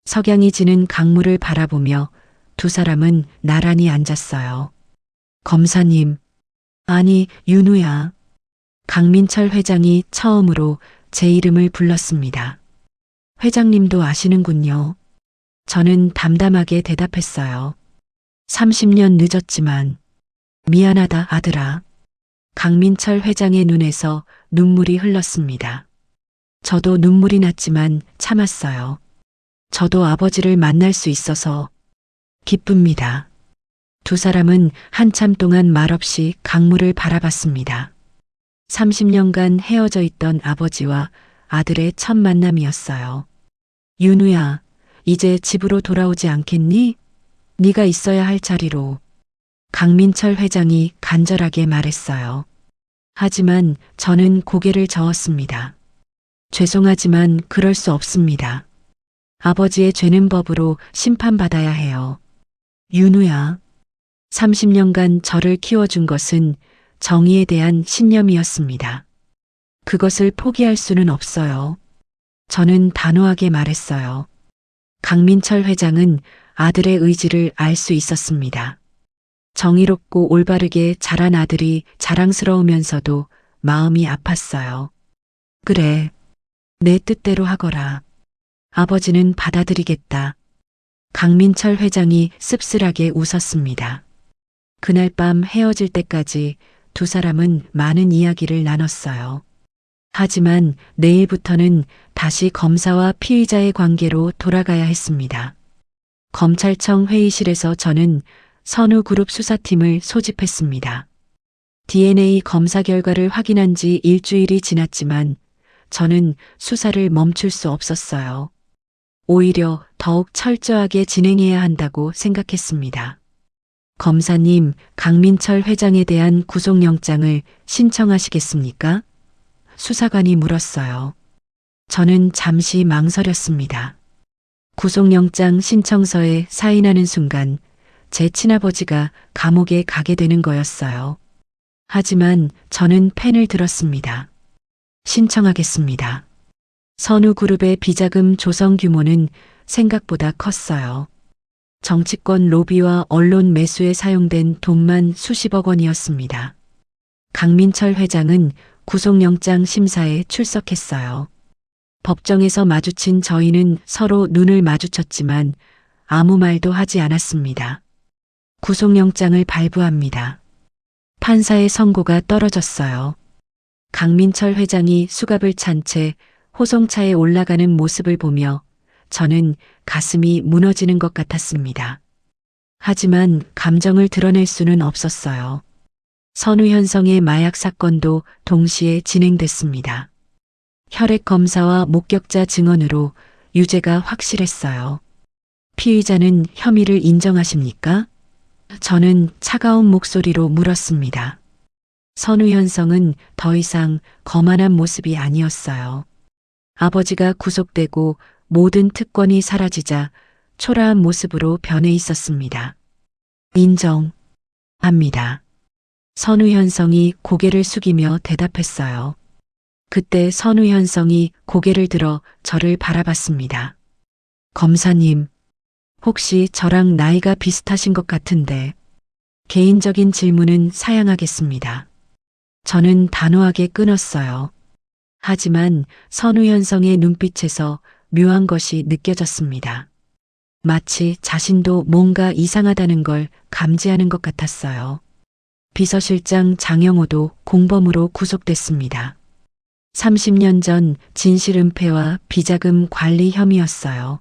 석양이 지는 강물을 바라보며 두 사람은 나란히 앉았어요. 검사님, 아니 윤우야. 강민철 회장이 처음으로 제 이름을 불렀습니다. 회장님도 아시는군요. 저는 담담하게 대답했어요. 30년 늦었지만 미안하다 아들아. 강민철 회장의 눈에서 눈물이 흘렀습니다. 저도 눈물이 났지만 참았어요. 저도 아버지를 만날 수 있어서 기쁩니다. 두 사람은 한참 동안 말없이 강물을 바라봤습니다. 30년간 헤어져 있던 아버지와 아들의 첫 만남이었어요. 윤우야, 이제 집으로 돌아오지 않겠니? 네가 있어야 할 자리로. 강민철 회장이 간절하게 말했어요. 하지만 저는 고개를 저었습니다. 죄송하지만 그럴 수 없습니다. 아버지의 죄는 법으로 심판받아야 해요. 윤우야, 30년간 저를 키워준 것은 정의에 대한 신념이었습니다. 그것을 포기할 수는 없어요. 저는 단호하게 말했어요. 강민철 회장은 아들의 의지를 알 수 있었습니다. 정의롭고 올바르게 자란 아들이 자랑스러우면서도 마음이 아팠어요. 그래, 내 뜻대로 하거라. 아버지는 받아들이겠다. 강민철 회장이 씁쓸하게 웃었습니다. 그날 밤 헤어질 때까지 두 사람은 많은 이야기를 나눴어요. 하지만 내일부터는 다시 검사와 피의자의 관계로 돌아가야 했습니다. 검찰청 회의실에서 저는 선우그룹 수사팀을 소집했습니다. DNA 검사 결과를 확인한 지 일주일이 지났지만 저는 수사를 멈출 수 없었어요. 오히려 더욱 철저하게 진행해야 한다고 생각했습니다. 검사님, 강민철 회장에 대한 구속영장을 신청하시겠습니까? 수사관이 물었어요. 저는 잠시 망설였습니다. 구속영장 신청서에 사인하는 순간 제 친아버지가 감옥에 가게 되는 거였어요. 하지만 저는 펜을 들었습니다. 신청하겠습니다. 선우그룹의 비자금 조성 규모는 생각보다 컸어요. 정치권 로비와 언론 매수에 사용된 돈만 수십억 원이었습니다. 강민철 회장은 구속영장 심사에 출석했어요. 법정에서 마주친 저희는 서로 눈을 마주쳤지만 아무 말도 하지 않았습니다. 구속영장을 발부합니다. 판사의 선고가 떨어졌어요. 강민철 회장이 수갑을 찬 채 호송차에 올라가는 모습을 보며 저는 가슴이 무너지는 것 같았습니다. 하지만 감정을 드러낼 수는 없었어요. 선우현성의 마약 사건도 동시에 진행됐습니다. 혈액 검사와 목격자 증언으로 유죄가 확실했어요. 피의자는 혐의를 인정하십니까? 저는 차가운 목소리로 물었습니다. 선우현성은 더 이상 거만한 모습이 아니었어요. 아버지가 구속되고 모든 특권이 사라지자 초라한 모습으로 변해 있었습니다. 인정합니다. 선우현성이 고개를 숙이며 대답했어요. 그때 선우현성이 고개를 들어 저를 바라봤습니다. 검사님, 혹시 저랑 나이가 비슷하신 것 같은데 개인적인 질문은 사양하겠습니다. 저는 단호하게 끊었어요. 하지만 선우현성의 눈빛에서 묘한 것이 느껴졌습니다. 마치 자신도 뭔가 이상하다는 걸 감지하는 것 같았어요. 비서실장 장영호도 공범으로 구속됐습니다. 30년 전 진실 은폐와 비자금 관리 혐의였어요.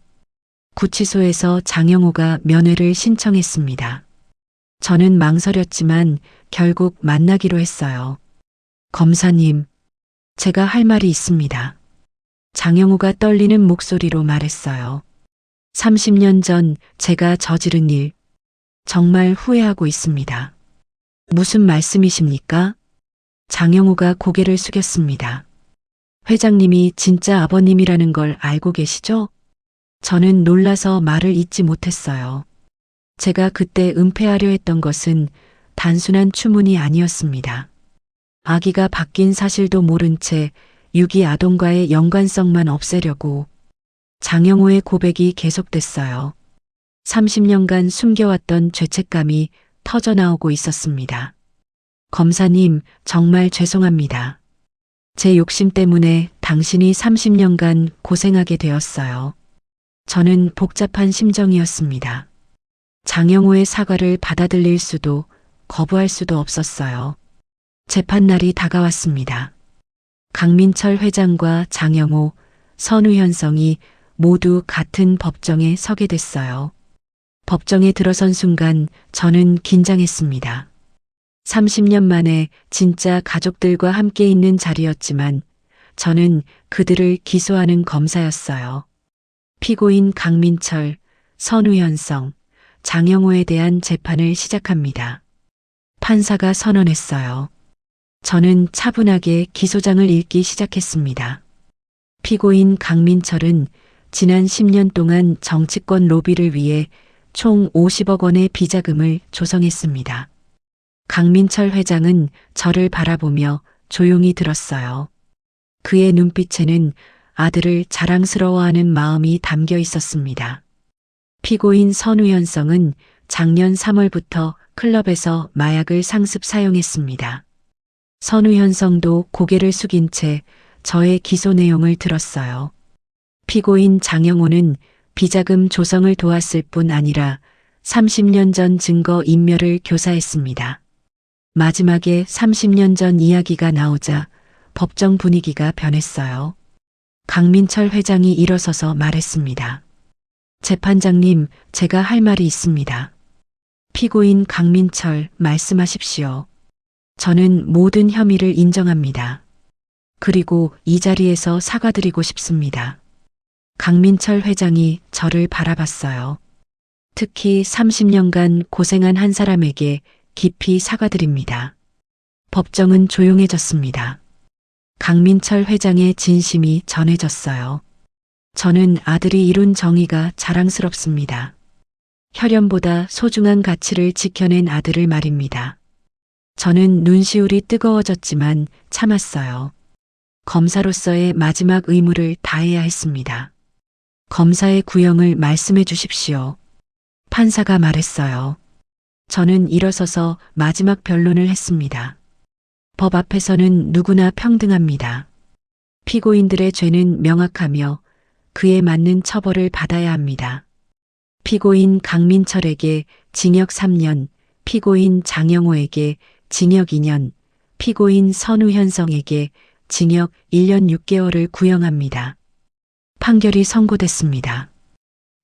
구치소에서 장영호가 면회를 신청했습니다. 저는 망설였지만 결국 만나기로 했어요. 검사님, 제가 할 말이 있습니다. 장영호가 떨리는 목소리로 말했어요. 30년 전 제가 저지른 일, 정말 후회하고 있습니다. 무슨 말씀이십니까? 장영호가 고개를 숙였습니다. 회장님이 진짜 아버님이라는 걸 알고 계시죠? 저는 놀라서 말을 잇지 못했어요. 제가 그때 은폐하려 했던 것은 단순한 추문이 아니었습니다. 아기가 바뀐 사실도 모른 채 유기 아동과의 연관성만 없애려고. 장영호의 고백이 계속됐어요. 30년간 숨겨왔던 죄책감이 터져나오고 있었습니다. 검사님, 정말 죄송합니다. 제 욕심 때문에 당신이 30년간 고생하게 되었어요. 저는 복잡한 심정이었습니다. 장영호의 사과를 받아들일 수도 거부할 수도 없었어요. 재판날이 다가왔습니다. 강민철 회장과 장영호, 선우현성이 모두 같은 법정에 서게 됐어요. 법정에 들어선 순간 저는 긴장했습니다. 30년 만에 진짜 가족들과 함께 있는 자리였지만 저는 그들을 기소하는 검사였어요. 피고인 강민철, 선우현성, 장영호에 대한 재판을 시작합니다. 판사가 선언했어요. 저는 차분하게 기소장을 읽기 시작했습니다. 피고인 강민철은 지난 10년 동안 정치권 로비를 위해 총 50억 원의 비자금을 조성했습니다. 강민철 회장은 저를 바라보며 조용히 들었어요. 그의 눈빛에는 아들을 자랑스러워하는 마음이 담겨 있었습니다. 피고인 선우현성은 작년 3월부터 클럽에서 마약을 상습 사용했습니다. 선우현성도 고개를 숙인 채 저의 기소 내용을 들었어요. 피고인 장영호는 비자금 조성을 도왔을 뿐 아니라 30년 전 증거 인멸을 교사했습니다. 마지막에 30년 전 이야기가 나오자 법정 분위기가 변했어요. 강민철 회장이 일어서서 말했습니다. 재판장님, 제가 할 말이 있습니다. 피고인 강민철, 말씀하십시오. 저는 모든 혐의를 인정합니다. 그리고 이 자리에서 사과드리고 싶습니다. 강민철 회장이 저를 바라봤어요. 특히 30년간 고생한 한 사람에게 깊이 사과드립니다. 법정은 조용해졌습니다. 강민철 회장의 진심이 전해졌어요. 저는 아들이 이룬 정의가 자랑스럽습니다. 혈연보다 소중한 가치를 지켜낸 아들을 말입니다. 저는 눈시울이 뜨거워졌지만 참았어요. 검사로서의 마지막 의무를 다해야 했습니다. 검사의 구형을 말씀해 주십시오. 판사가 말했어요. 저는 일어서서 마지막 변론을 했습니다. 법 앞에서는 누구나 평등합니다. 피고인들의 죄는 명확하며 그에 맞는 처벌을 받아야 합니다. 피고인 강민철에게 징역 3년, 피고인 장영호에게 징역 2년, 피고인 선우현성에게 징역 1년 6개월을 구형합니다. 판결이 선고됐습니다.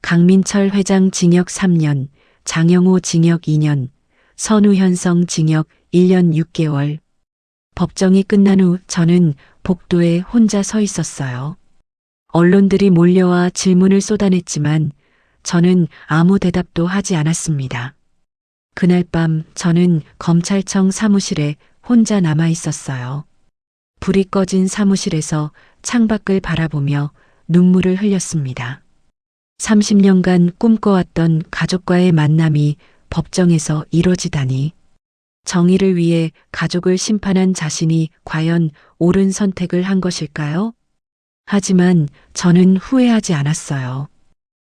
강민철 회장 징역 3년, 장영호 징역 2년, 선우현성 징역 1년 6개월. 법정이 끝난 후 저는 복도에 혼자 서 있었어요. 언론들이 몰려와 질문을 쏟아냈지만 저는 아무 대답도 하지 않았습니다. 그날 밤 저는 검찰청 사무실에 혼자 남아 있었어요. 불이 꺼진 사무실에서 창밖을 바라보며 눈물을 흘렸습니다. 30년간 꿈꿔왔던 가족과의 만남이 법정에서 이뤄지다니. 정의를 위해 가족을 심판한 자신이 과연 옳은 선택을 한 것일까요? 하지만 저는 후회하지 않았어요.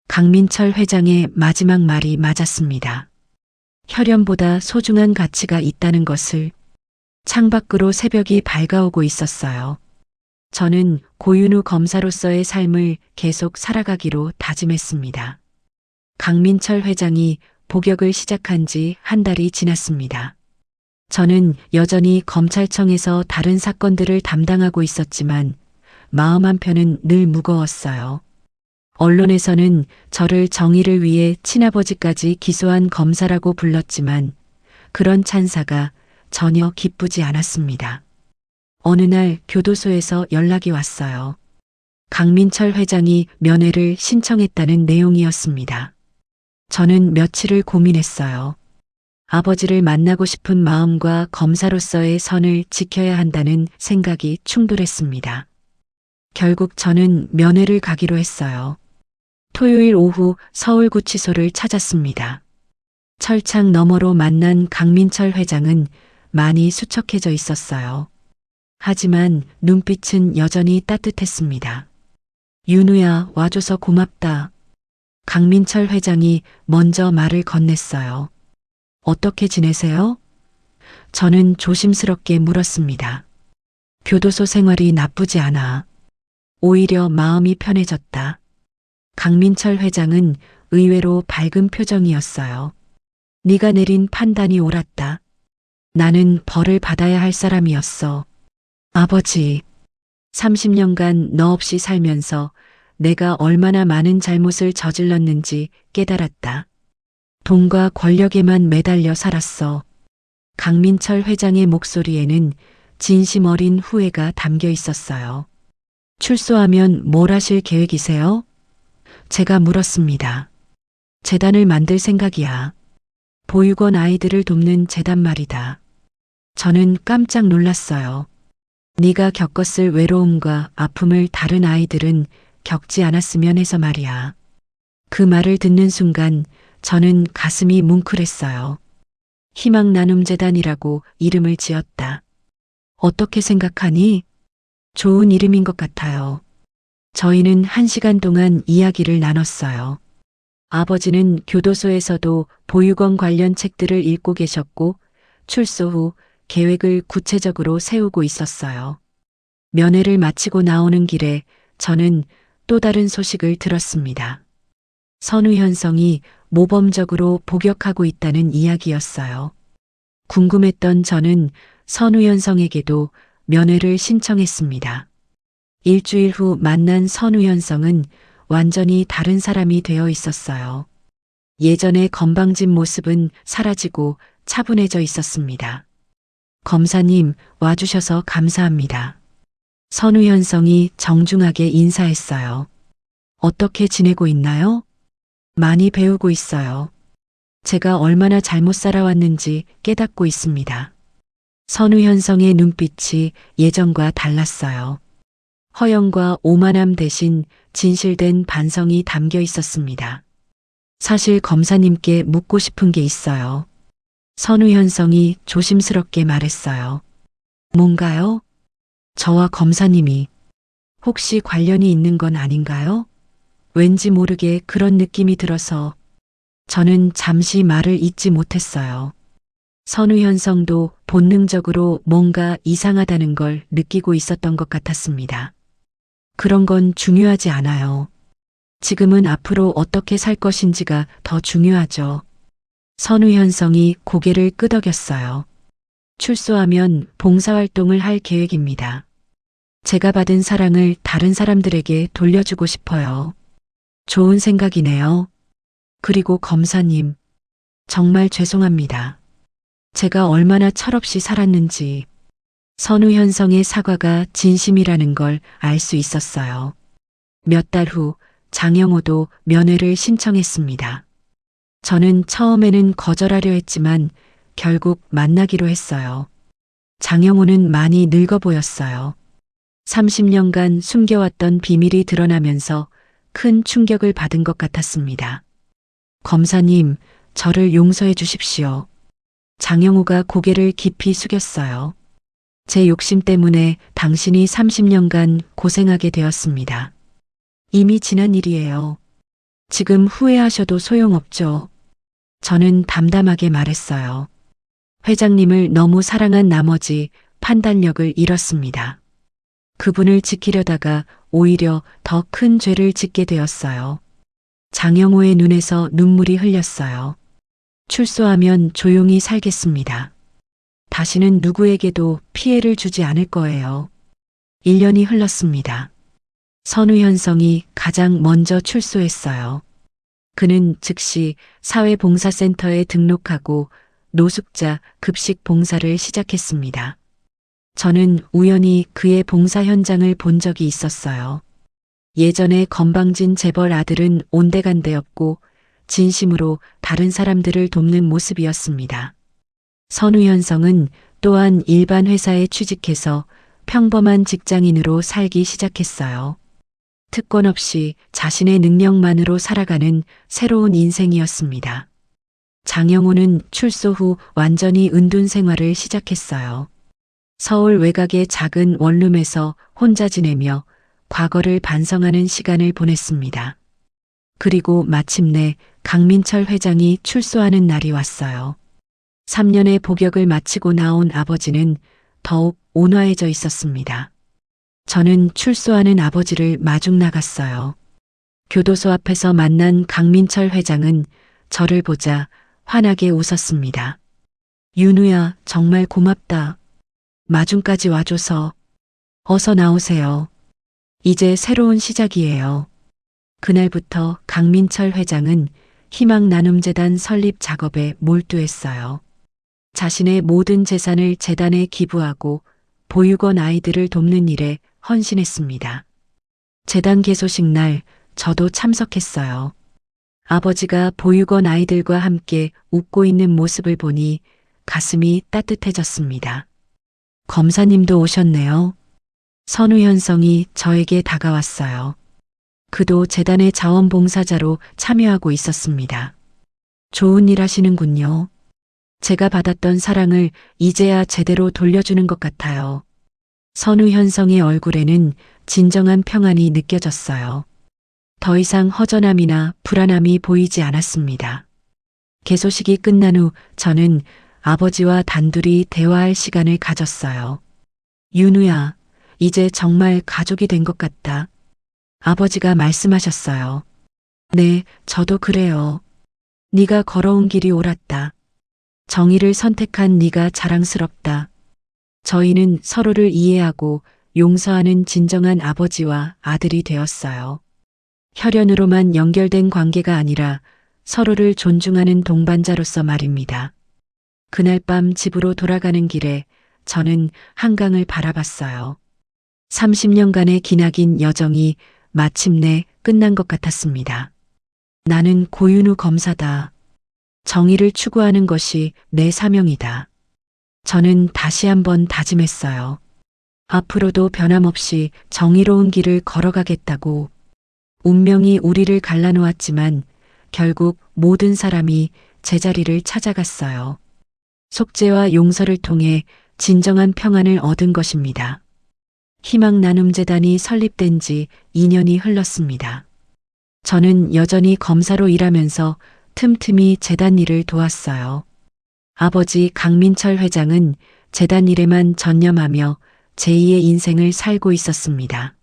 강민철 회장의 마지막 말이 맞았습니다. 혈연보다 소중한 가치가 있다는 것을. 창밖으로 새벽이 밝아오고 있었어요. 저는 고윤우 검사로서의 삶을 계속 살아가기로 다짐했습니다. 강민철 회장이 복역을 시작한 지 한 달이 지났습니다. 저는 여전히 검찰청에서 다른 사건들을 담당하고 있었지만 마음 한편은 늘 무거웠어요. 언론에서는 저를 정의를 위해 친아버지까지 기소한 검사라고 불렀지만 그런 찬사가 전혀 기쁘지 않았습니다. 어느 날 교도소에서 연락이 왔어요. 강민철 회장이 면회를 신청했다는 내용이었습니다. 저는 며칠을 고민했어요. 아버지를 만나고 싶은 마음과 검사로서의 선을 지켜야 한다는 생각이 충돌했습니다. 결국 저는 면회를 가기로 했어요. 토요일 오후 서울구치소를 찾았습니다. 철창 너머로 만난 강민철 회장은 많이 수척해져 있었어요. 하지만 눈빛은 여전히 따뜻했습니다. 윤우야, 와줘서 고맙다. 강민철 회장이 먼저 말을 건넸어요. 어떻게 지내세요? 저는 조심스럽게 물었습니다. 교도소 생활이 나쁘지 않아. 오히려 마음이 편해졌다. 강민철 회장은 의외로 밝은 표정이었어요. 네가 내린 판단이 옳았다. 나는 벌을 받아야 할 사람이었어. 아버지, 30년간 너 없이 살면서 내가 얼마나 많은 잘못을 저질렀는지 깨달았다. 돈과 권력에만 매달려 살았어. 강민철 회장의 목소리에는 진심 어린 후회가 담겨 있었어요. 출소하면 뭘 하실 계획이세요? 제가 물었습니다. 재단을 만들 생각이야. 보육원 아이들을 돕는 재단 말이다. 저는 깜짝 놀랐어요. 네가 겪었을 외로움과 아픔을 다른 아이들은 겪지 않았으면 해서 말이야. 그 말을 듣는 순간 저는 가슴이 뭉클했어요. 희망나눔재단이라고 이름을 지었다. 어떻게 생각하니? 좋은 이름인 것 같아요. 저희는 1시간 동안 이야기를 나눴어요. 아버지는 교도소에서도 보육원 관련 책들을 읽고 계셨고 출소 후 계획을 구체적으로 세우고 있었어요. 면회를 마치고 나오는 길에 저는 또 다른 소식을 들었습니다. 선우현성이 모범적으로 복역하고 있다는 이야기였어요. 궁금했던 저는 선우현성에게도 면회를 신청했습니다. 일주일 후 만난 선우현성은 완전히 다른 사람이 되어 있었어요. 예전의 건방진 모습은 사라지고 차분해져 있었습니다. 검사님, 와주셔서 감사합니다. 선우현성이 정중하게 인사했어요. 어떻게 지내고 있나요? 많이 배우고 있어요. 제가 얼마나 잘못 살아왔는지 깨닫고 있습니다. 선우현성의 눈빛이 예전과 달랐어요. 허영과 오만함 대신 진실된 반성이 담겨 있었습니다. 사실 검사님께 묻고 싶은 게 있어요. 선우현성이 조심스럽게 말했어요. 뭔가요? 저와 검사님이 혹시 관련이 있는 건 아닌가요? 왠지 모르게 그런 느낌이 들어서 저는 잠시 말을 잇지 못했어요. 선우현성도 본능적으로 뭔가 이상하다는 걸 느끼고 있었던 것 같았습니다. 그런 건 중요하지 않아요. 지금은 앞으로 어떻게 살 것인지가 더 중요하죠. 선우현성이 고개를 끄덕였어요. 출소하면 봉사활동을 할 계획입니다. 제가 받은 사랑을 다른 사람들에게 돌려주고 싶어요. 좋은 생각이네요. 그리고 검사님, 정말 죄송합니다. 제가 얼마나 철없이 살았는지. 선우현성의 사과가 진심이라는 걸 알 수 있었어요. 몇 달 후 장영호도 면회를 신청했습니다. 저는 처음에는 거절하려 했지만 결국 만나기로 했어요. 장영호는 많이 늙어 보였어요. 30년간 숨겨왔던 비밀이 드러나면서 큰 충격을 받은 것 같았습니다. 검사님, 저를 용서해 주십시오. 장영호가 고개를 깊이 숙였어요. 제 욕심 때문에 당신이 30년간 고생하게 되었습니다. 이미 지난 일이에요. 지금 후회하셔도 소용없죠. 저는 담담하게 말했어요. 회장님을 너무 사랑한 나머지 판단력을 잃었습니다. 그분을 지키려다가 오히려 더 큰 죄를 짓게 되었어요. 장영호의 눈에서 눈물이 흘렸어요. 출소하면 조용히 살겠습니다. 다시는 누구에게도 피해를 주지 않을 거예요. 1년이 흘렀습니다. 선우현성이 가장 먼저 출소했어요. 그는 즉시 사회봉사센터에 등록하고 노숙자 급식 봉사를 시작했습니다. 저는 우연히 그의 봉사 현장을 본 적이 있었어요. 예전에 건방진 재벌 아들은 온데간데없고 진심으로 다른 사람들을 돕는 모습이었습니다. 선우현성은 또한 일반 회사에 취직해서 평범한 직장인으로 살기 시작했어요. 특권 없이 자신의 능력만으로 살아가는 새로운 인생이었습니다. 장영호는 출소 후 완전히 은둔 생활을 시작했어요. 서울 외곽의 작은 원룸에서 혼자 지내며 과거를 반성하는 시간을 보냈습니다. 그리고 마침내 강민철 회장이 출소하는 날이 왔어요. 3년의 복역을 마치고 나온 아버지는 더욱 온화해져 있었습니다. 저는 출소하는 아버지를 마중 나갔어요. 교도소 앞에서 만난 강민철 회장은 저를 보자 환하게 웃었습니다. 윤우야, 정말 고맙다. 마중까지 와줘서. 어서 나오세요. 이제 새로운 시작이에요. 그날부터 강민철 회장은 희망나눔재단 설립 작업에 몰두했어요. 자신의 모든 재산을 재단에 기부하고 보육원 아이들을 돕는 일에 헌신했습니다. 재단 개소식 날 저도 참석했어요. 아버지가 보육원 아이들과 함께 웃고 있는 모습을 보니 가슴이 따뜻해졌습니다. 검사님도 오셨네요. 선우현성이 저에게 다가왔어요. 그도 재단의 자원봉사자로 참여하고 있었습니다. 좋은 일 하시는군요. 제가 받았던 사랑을 이제야 제대로 돌려주는 것 같아요. 선우현성의 얼굴에는 진정한 평안이 느껴졌어요. 더 이상 허전함이나 불안함이 보이지 않았습니다. 개소식이 끝난 후 저는 아버지와 단둘이 대화할 시간을 가졌어요. 윤우야, 이제 정말 가족이 된 것 같다. 아버지가 말씀하셨어요. 네, 저도 그래요. 네가 걸어온 길이 옳았다. 정의를 선택한 네가 자랑스럽다. 저희는 서로를 이해하고 용서하는 진정한 아버지와 아들이 되었어요. 혈연으로만 연결된 관계가 아니라 서로를 존중하는 동반자로서 말입니다. 그날 밤 집으로 돌아가는 길에 저는 한강을 바라봤어요. 30년간의 기나긴 여정이 마침내 끝난 것 같았습니다. 나는 고윤우 검사다. 정의를 추구하는 것이 내 사명이다. 저는 다시 한번 다짐했어요. 앞으로도 변함없이 정의로운 길을 걸어가겠다고. 운명이 우리를 갈라놓았지만 결국 모든 사람이 제자리를 찾아갔어요. 속죄와 용서를 통해 진정한 평안을 얻은 것입니다. 희망나눔재단이 설립된 지 2년이 흘렀습니다. 저는 여전히 검사로 일하면서 틈틈이 재단 일을 도왔어요. 아버지 강민철 회장은 재단 일에만 전념하며 제2의 인생을 살고 있었습니다.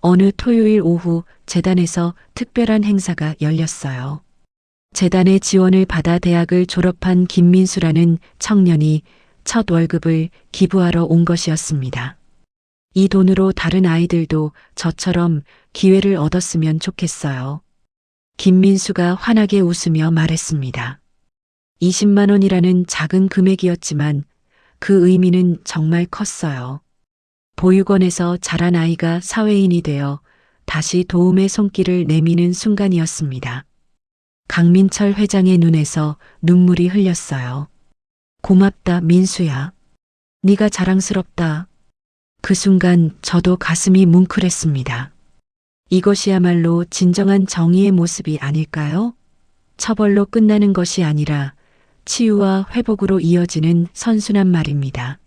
어느 토요일 오후 재단에서 특별한 행사가 열렸어요. 재단의 지원을 받아 대학을 졸업한 김민수라는 청년이 첫 월급을 기부하러 온 것이었습니다. 이 돈으로 다른 아이들도 저처럼 기회를 얻었으면 좋겠어요. 김민수가 환하게 웃으며 말했습니다. 20만 원이라는 작은 금액이었지만 그 의미는 정말 컸어요. 보육원에서 자란 아이가 사회인이 되어 다시 도움의 손길을 내미는 순간이었습니다. 강민철 회장의 눈에서 눈물이 흘렸어요. 고맙다, 민수야. 네가 자랑스럽다. 그 순간 저도 가슴이 뭉클했습니다. 이것이야말로 진정한 정의의 모습이 아닐까요? 처벌로 끝나는 것이 아니라 치유와 회복으로 이어지는 선순환 말입니다.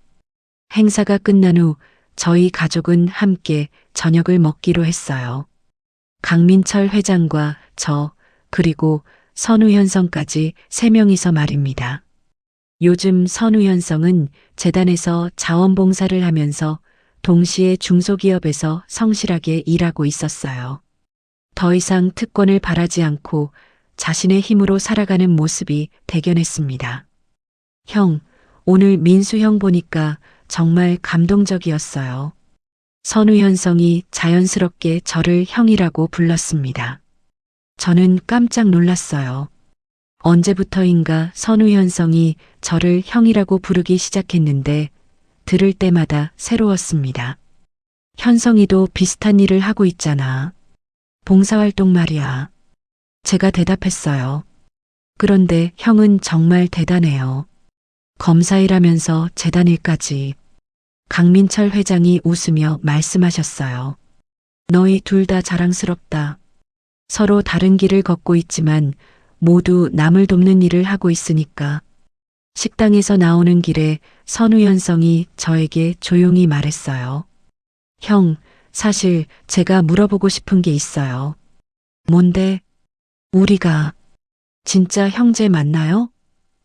행사가 끝난 후 저희 가족은 함께 저녁을 먹기로 했어요. 강민철 회장과 저, 그리고 선우현성까지 3명이서 말입니다. 요즘 선우현성은 재단에서 자원봉사를 하면서 동시에 중소기업에서 성실하게 일하고 있었어요. 더 이상 특권을 바라지 않고 자신의 힘으로 살아가는 모습이 대견했습니다. 형, 오늘 민수 형 보니까 정말 감동적이었어요. 선우현성이 자연스럽게 저를 형이라고 불렀습니다. 저는 깜짝 놀랐어요. 언제부터인가 선우현성이 저를 형이라고 부르기 시작했는데 들을 때마다 새로웠습니다. 현성이도 비슷한 일을 하고 있잖아. 봉사활동 말이야. 제가 대답했어요. 그런데 형은 정말 대단해요. 검사일하면서 재단일까지. 강민철 회장이 웃으며 말씀하셨어요. 너희 둘 다 자랑스럽다. 서로 다른 길을 걷고 있지만 모두 남을 돕는 일을 하고 있으니까. 식당에서 나오는 길에 선우현성이 저에게 조용히 말했어요. 형, 사실 제가 물어보고 싶은 게 있어요. 뭔데? 우리가 진짜 형제 맞나요?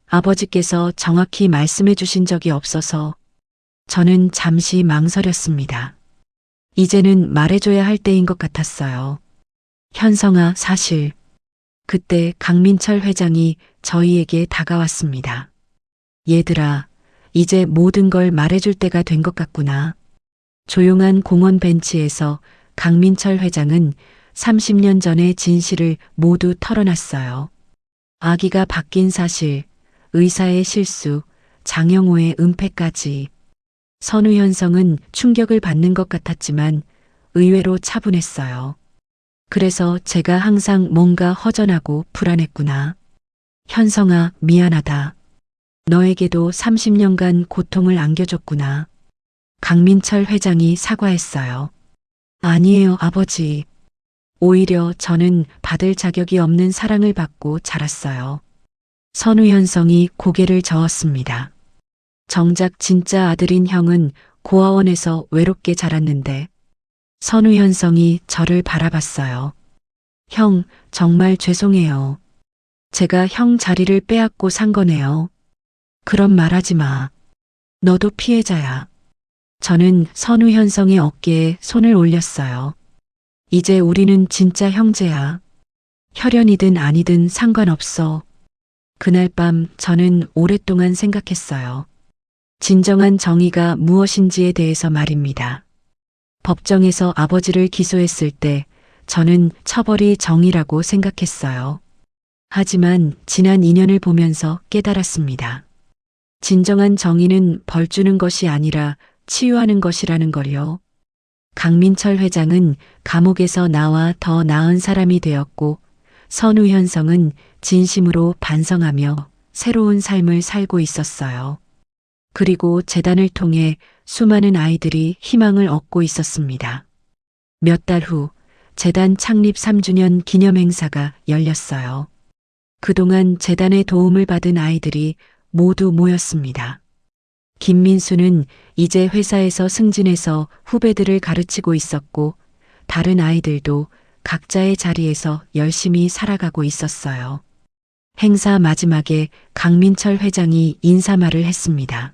아버지께서 정확히 말씀해 주신 적이 없어서 저는 잠시 망설였습니다. 이제는 말해줘야 할 때인 것 같았어요. 현성아, 사실 그때 강민철 회장이 저희에게 다가왔습니다. 얘들아, 이제 모든 걸 말해줄 때가 된 것 같구나. 조용한 공원 벤치에서 강민철 회장은 30년 전의 진실을 모두 털어놨어요. 아기가 바뀐 사실, 의사의 실수, 장영호의 은폐까지. 선우현성은 충격을 받는 것 같았지만 의외로 차분했어요. 그래서 제가 항상 뭔가 허전하고 불안했구나. 현성아, 미안하다. 너에게도 30년간 고통을 안겨줬구나. 강민철 회장이 사과했어요. 아니에요, 아버지. 오히려 저는 받을 자격이 없는 사랑을 받고 자랐어요. 선우현성이 고개를 저었습니다. 정작 진짜 아들인 형은 고아원에서 외롭게 자랐는데 선우현성이 저를 바라봤어요. 형, 정말 죄송해요. 제가 형 자리를 빼앗고 산 거네요. 그런 말 하지 마. 너도 피해자야. 저는 선우현성의 어깨에 손을 올렸어요. 이제 우리는 진짜 형제야. 혈연이든 아니든 상관없어. 그날 밤 저는 오랫동안 생각했어요. 진정한 정의가 무엇인지에 대해서 말입니다. 법정에서 아버지를 기소했을 때 저는 처벌이 정의라고 생각했어요. 하지만 지난 2년을 보면서 깨달았습니다. 진정한 정의는 벌 주는 것이 아니라 치유하는 것이라는 걸요. 강민철 회장은 감옥에서 나와 더 나은 사람이 되었고 선우현성은 진심으로 반성하며 새로운 삶을 살고 있었어요. 그리고 재단을 통해 수많은 아이들이 희망을 얻고 있었습니다. 몇 달 후 재단 창립 3주년 기념 행사가 열렸어요. 그동안 재단의 도움을 받은 아이들이 모두 모였습니다. 김민수는 이제 회사에서 승진해서 후배들을 가르치고 있었고 다른 아이들도 각자의 자리에서 열심히 살아가고 있었어요. 행사 마지막에 강민철 회장이 인사말을 했습니다.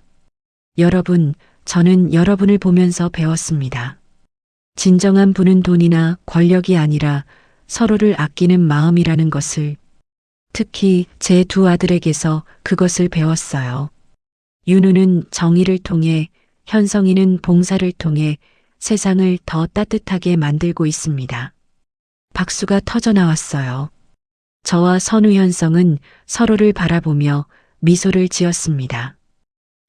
여러분, 저는 여러분을 보면서 배웠습니다. 진정한 부는 돈이나 권력이 아니라 서로를 아끼는 마음이라는 것을, 특히 제 두 아들에게서 그것을 배웠어요. 윤우는 정의를 통해, 현성이는 봉사를 통해 세상을 더 따뜻하게 만들고 있습니다. 박수가 터져 나왔어요. 저와 선우현성은 서로를 바라보며 미소를 지었습니다.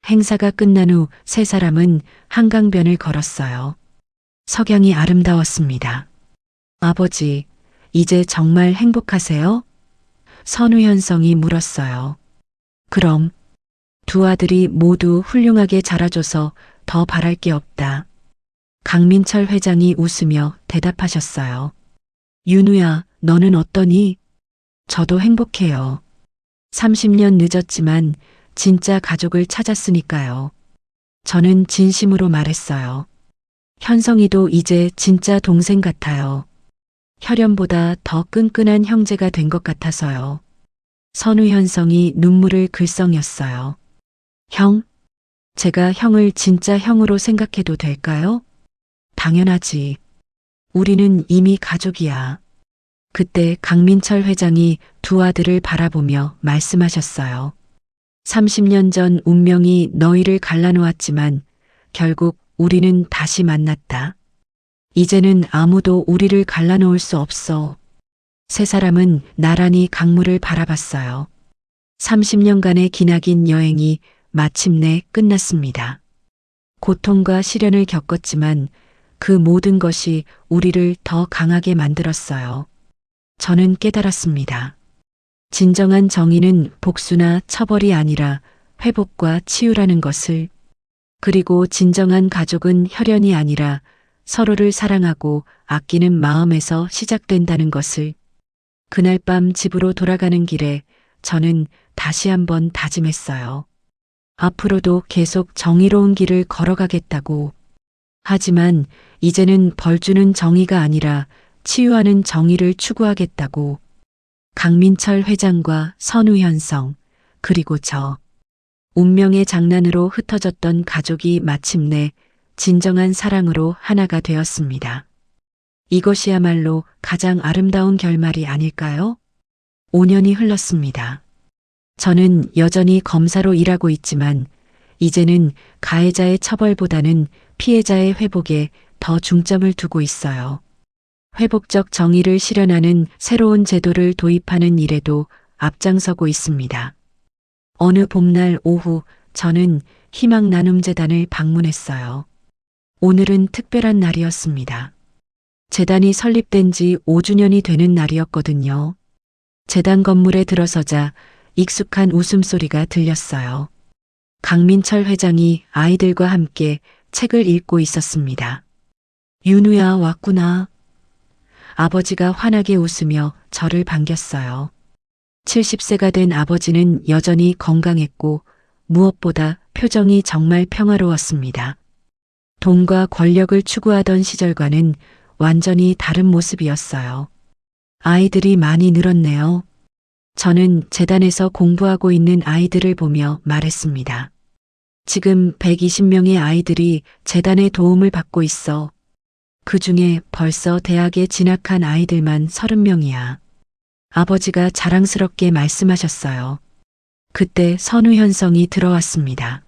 행사가 끝난 후 세 사람은 한강변을 걸었어요. 석양이 아름다웠습니다. 아버지, 이제 정말 행복하세요? 선우현성이 물었어요. 그럼, 두 아들이 모두 훌륭하게 자라줘서 더 바랄 게 없다. 강민철 회장이 웃으며 대답하셨어요. 윤우야, 너는 어떠니? 저도 행복해요. 30년 늦었지만 진짜 가족을 찾았으니까요. 저는 진심으로 말했어요. 현성이도 이제 진짜 동생 같아요. 혈연보다 더 끈끈한 형제가 된 것 같아서요. 선우현성이 눈물을 글썽였어요. 형? 제가 형을 진짜 형으로 생각해도 될까요? 당연하지. 우리는 이미 가족이야. 그때 강민철 회장이 두 아들을 바라보며 말씀하셨어요. 30년 전 운명이 너희를 갈라놓았지만 결국 우리는 다시 만났다. 이제는 아무도 우리를 갈라놓을 수 없어. 세 사람은 나란히 강물을 바라봤어요. 30년간의 기나긴 여행이 마침내 끝났습니다. 고통과 시련을 겪었지만 그 모든 것이 우리를 더 강하게 만들었어요. 저는 깨달았습니다. 진정한 정의는 복수나 처벌이 아니라 회복과 치유라는 것을, 그리고 진정한 가족은 혈연이 아니라 서로를 사랑하고 아끼는 마음에서 시작된다는 것을. 그날 밤 집으로 돌아가는 길에 저는 다시 한번 다짐했어요. 앞으로도 계속 정의로운 길을 걸어가겠다고. 하지만 이제는 벌주는 정의가 아니라 치유하는 정의를 추구하겠다고. 강민철 회장과 선우현성, 그리고 저. 운명의 장난으로 흩어졌던 가족이 마침내 진정한 사랑으로 하나가 되었습니다. 이것이야말로 가장 아름다운 결말이 아닐까요? 5년이 흘렀습니다. 저는 여전히 검사로 일하고 있지만 이제는 가해자의 처벌보다는 피해자의 회복에 더 중점을 두고 있어요. 회복적 정의를 실현하는 새로운 제도를 도입하는 일에도 앞장서고 있습니다. 어느 봄날 오후 저는 희망나눔재단을 방문했어요. 오늘은 특별한 날이었습니다. 재단이 설립된 지 5주년이 되는 날이었거든요. 재단 건물에 들어서자 익숙한 웃음소리가 들렸어요. 강민철 회장이 아이들과 함께 책을 읽고 있었습니다. 윤우야, 왔구나. 아버지가 환하게 웃으며 저를 반겼어요. 70세가 된 아버지는 여전히 건강했고 무엇보다 표정이 정말 평화로웠습니다. 돈과 권력을 추구하던 시절과는 완전히 다른 모습이었어요. 아이들이 많이 늘었네요. 저는 재단에서 공부하고 있는 아이들을 보며 말했습니다. 지금 120명의 아이들이 재단의 도움을 받고 있어. 그 중에 벌써 대학에 진학한 아이들만 30명이야. 아버지가 자랑스럽게 말씀하셨어요. 그때 선우현성이 들어왔습니다.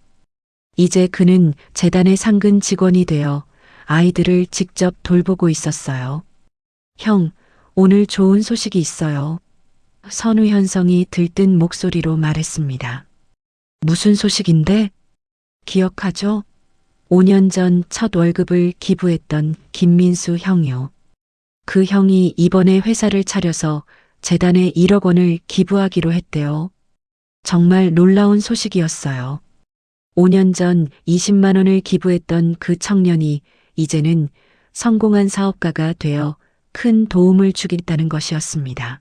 이제 그는 재단의 상근 직원이 되어 아이들을 직접 돌보고 있었어요. 형, 오늘 좋은 소식이 있어요. 선우현성이 들뜬 목소리로 말했습니다. 무슨 소식인데? 기억하죠? 5년 전 첫 월급을 기부했던 김민수 형이요. 그 형이 이번에 회사를 차려서 재단에 1억 원을 기부하기로 했대요. 정말 놀라운 소식이었어요. 5년 전 20만 원을 기부했던 그 청년이 이제는 성공한 사업가가 되어 큰 도움을 주겠다는 것이었습니다.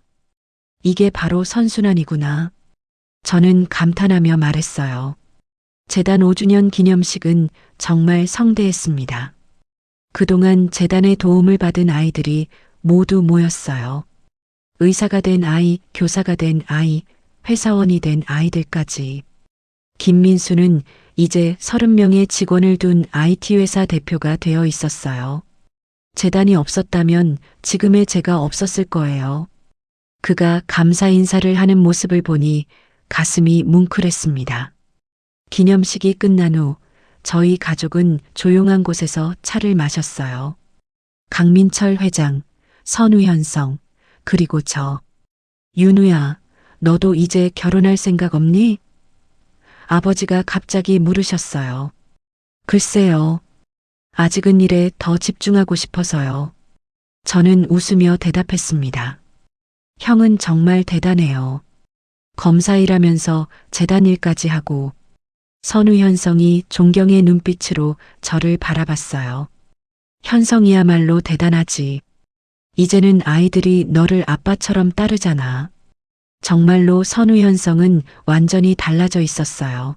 이게 바로 선순환이구나. 저는 감탄하며 말했어요. 재단 5주년 기념식은 정말 성대했습니다. 그동안 재단의 도움을 받은 아이들이 모두 모였어요. 의사가 된 아이, 교사가 된 아이, 회사원이 된 아이들까지. 김민수는 이제 30명의 직원을 둔 IT 회사 대표가 되어 있었어요. 재단이 없었다면 지금의 제가 없었을 거예요. 그가 감사 인사를 하는 모습을 보니 가슴이 뭉클했습니다. 기념식이 끝난 후 저희 가족은 조용한 곳에서 차를 마셨어요. 강민철 회장, 선우현성, 그리고 저. 윤우야, 너도 이제 결혼할 생각 없니? 아버지가 갑자기 물으셨어요. 글쎄요. 아직은 일에 더 집중하고 싶어서요. 저는 웃으며 대답했습니다. 형은 정말 대단해요. 검사 일하면서 재단 일까지 하고. 선우현성이 존경의 눈빛으로 저를 바라봤어요. 현성이야말로 대단하지. 이제는 아이들이 너를 아빠처럼 따르잖아. 정말로 선우현성은 완전히 달라져 있었어요.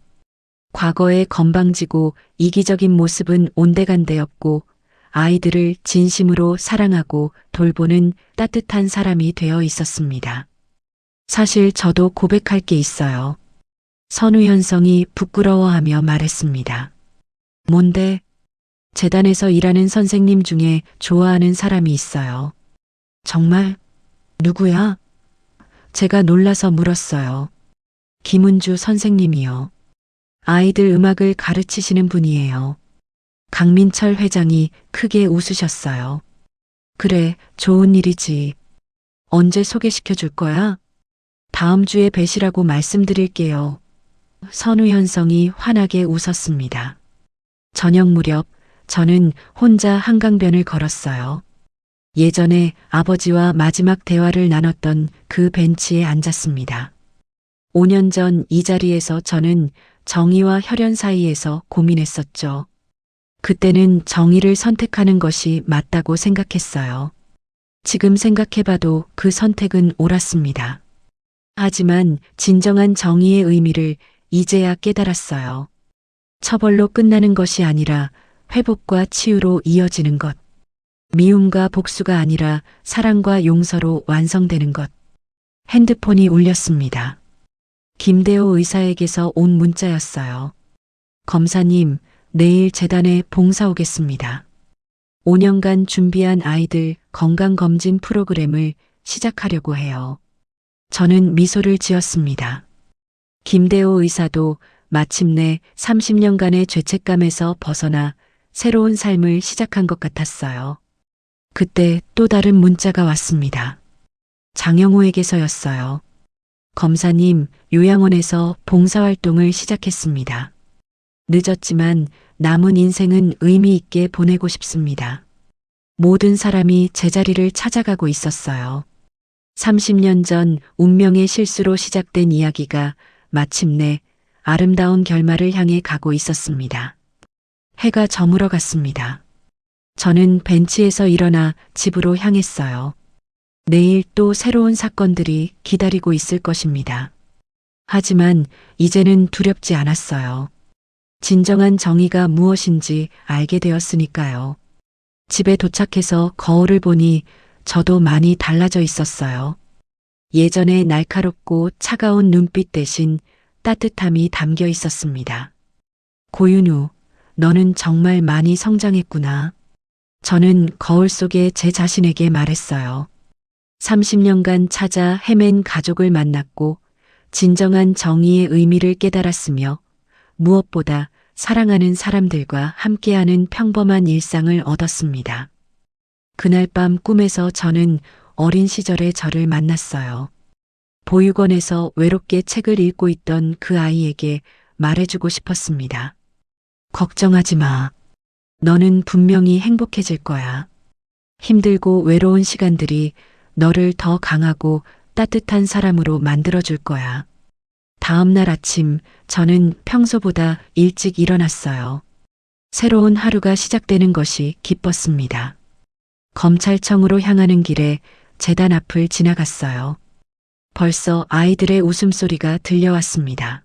과거의 건방지고 이기적인 모습은 온데간데없고 아이들을 진심으로 사랑하고 돌보는 따뜻한 사람이 되어 있었습니다. 사실 저도 고백할 게 있어요. 선우현성이 부끄러워하며 말했습니다. 뭔데? 재단에서 일하는 선생님 중에 좋아하는 사람이 있어요. 정말? 누구야? 제가 놀라서 물었어요. 김은주 선생님이요. 아이들 음악을 가르치시는 분이에요. 강민철 회장이 크게 웃으셨어요. 그래, 좋은 일이지. 언제 소개시켜 줄 거야? 다음 주에 뵈시라고 말씀드릴게요. 선우현성이 환하게 웃었습니다. 저녁 무렵 저는 혼자 한강변을 걸었어요. 예전에 아버지와 마지막 대화를 나눴던 그 벤치에 앉았습니다. 5년 전 이 자리에서 저는 정의와 혈연 사이에서 고민했었죠. 그때는 정의를 선택하는 것이 맞다고 생각했어요. 지금 생각해봐도 그 선택은 옳았습니다. 하지만 진정한 정의의 의미를 이제야 깨달았어요. 처벌로 끝나는 것이 아니라 회복과 치유로 이어지는 것. 미움과 복수가 아니라 사랑과 용서로 완성되는 것. 핸드폰이 울렸습니다. 김대호 의사에게서 온 문자였어요. 검사님, 내일 재단에 봉사 오겠습니다. 5년간 준비한 아이들 건강검진 프로그램을 시작하려고 해요. 저는 미소를 지었습니다. 김대호 의사도 마침내 30년간의 죄책감에서 벗어나 새로운 삶을 시작한 것 같았어요. 그때 또 다른 문자가 왔습니다. 장영호에게서였어요. 검사님, 요양원에서 봉사활동을 시작했습니다. 늦었지만 남은 인생은 의미 있게 보내고 싶습니다. 모든 사람이 제자리를 찾아가고 있었어요. 30년 전 운명의 실수로 시작된 이야기가 마침내 아름다운 결말을 향해 가고 있었습니다. 해가 저물어 갔습니다. 저는 벤치에서 일어나 집으로 향했어요. 내일 또 새로운 사건들이 기다리고 있을 것입니다. 하지만 이제는 두렵지 않았어요. 진정한 정의가 무엇인지 알게 되었으니까요. 집에 도착해서 거울을 보니 저도 많이 달라져 있었어요. 예전에 날카롭고 차가운 눈빛 대신 따뜻함이 담겨 있었습니다. 고윤우, 너는 정말 많이 성장했구나. 저는 거울 속에 제 자신에게 말했어요. 30년간 찾아 헤맨 가족을 만났고 진정한 정의의 의미를 깨달았으며 무엇보다 사랑하는 사람들과 함께하는 평범한 일상을 얻었습니다. 그날 밤 꿈에서 저는 어린 시절의 저를 만났어요. 보육원에서 외롭게 책을 읽고 있던 그 아이에게 말해주고 싶었습니다. 걱정하지 마. 너는 분명히 행복해질 거야. 힘들고 외로운 시간들이 너를 더 강하고 따뜻한 사람으로 만들어줄 거야. 다음 날 아침 저는 평소보다 일찍 일어났어요. 새로운 하루가 시작되는 것이 기뻤습니다. 검찰청으로 향하는 길에 재단 앞을 지나갔어요. 벌써 아이들의 웃음소리가 들려왔습니다.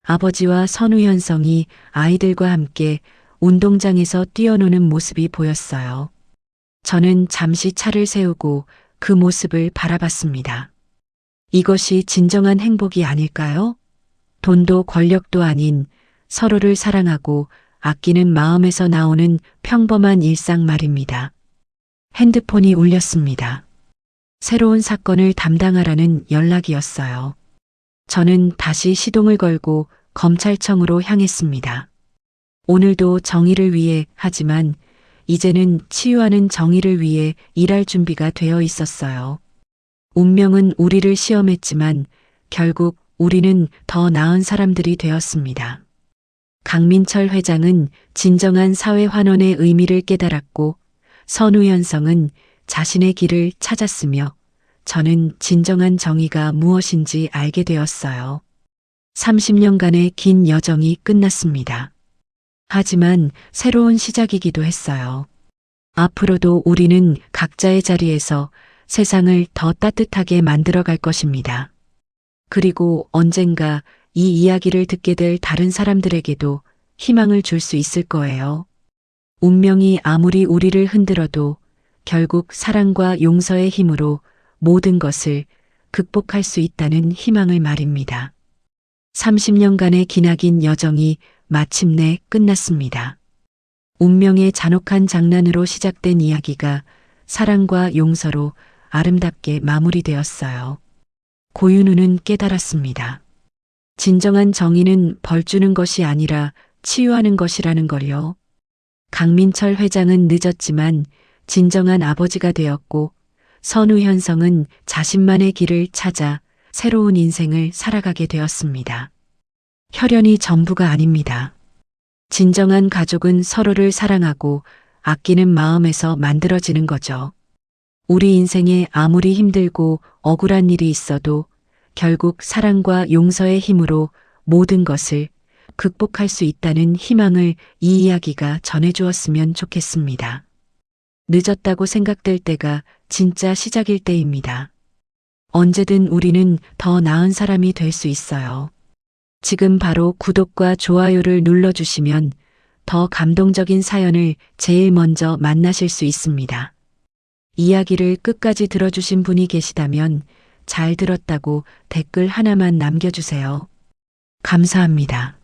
아버지와 선우현성이 아이들과 함께 운동장에서 뛰어노는 모습이 보였어요. 저는 잠시 차를 세우고 그 모습을 바라봤습니다. 이것이 진정한 행복이 아닐까요? 돈도 권력도 아닌 서로를 사랑하고 아끼는 마음에서 나오는 평범한 일상 말입니다. 핸드폰이 울렸습니다. 새로운 사건을 담당하라는 연락이었어요. 저는 다시 시동을 걸고 검찰청으로 향했습니다. 오늘도 정의를 위해 하지만 이제는 치유하는 정의를 위해 일할 준비가 되어 있었어요. 운명은 우리를 시험했지만 결국 우리는 더 나은 사람들이 되었습니다. 강민철 회장은 진정한 사회 환원의 의미를 깨달았고 선우현성은 자신의 길을 찾았으며 저는 진정한 정의가 무엇인지 알게 되었어요. 30년간의 긴 여정이 끝났습니다. 하지만 새로운 시작이기도 했어요. 앞으로도 우리는 각자의 자리에서 세상을 더 따뜻하게 만들어갈 것입니다. 그리고 언젠가 이 이야기를 듣게 될 다른 사람들에게도 희망을 줄 수 있을 거예요. 운명이 아무리 우리를 흔들어도 결국 사랑과 용서의 힘으로 모든 것을 극복할 수 있다는 희망을 말입니다. 30년간의 기나긴 여정이 마침내 끝났습니다. 운명의 잔혹한 장난으로 시작된 이야기가 사랑과 용서로 아름답게 마무리되었어요. 고윤우는 깨달았습니다. 진정한 정의는 벌 주는 것이 아니라 치유하는 것이라는 걸요. 강민철 회장은 늦었지만 진정한 아버지가 되었고 선우현성은 자신만의 길을 찾아 새로운 인생을 살아가게 되었습니다. 혈연이 전부가 아닙니다. 진정한 가족은 서로를 사랑하고 아끼는 마음에서 만들어지는 거죠. 우리 인생에 아무리 힘들고 억울한 일이 있어도 결국 사랑과 용서의 힘으로 모든 것을 극복할 수 있다는 희망을 이 이야기가 전해주었으면 좋겠습니다. 늦었다고 생각될 때가 진짜 시작일 때입니다. 언제든 우리는 더 나은 사람이 될 수 있어요. 지금 바로 구독과 좋아요를 눌러주시면 더 감동적인 사연을 제일 먼저 만나실 수 있습니다. 이야기를 끝까지 들어주신 분이 계시다면 잘 들었다고 댓글 하나만 남겨주세요. 감사합니다.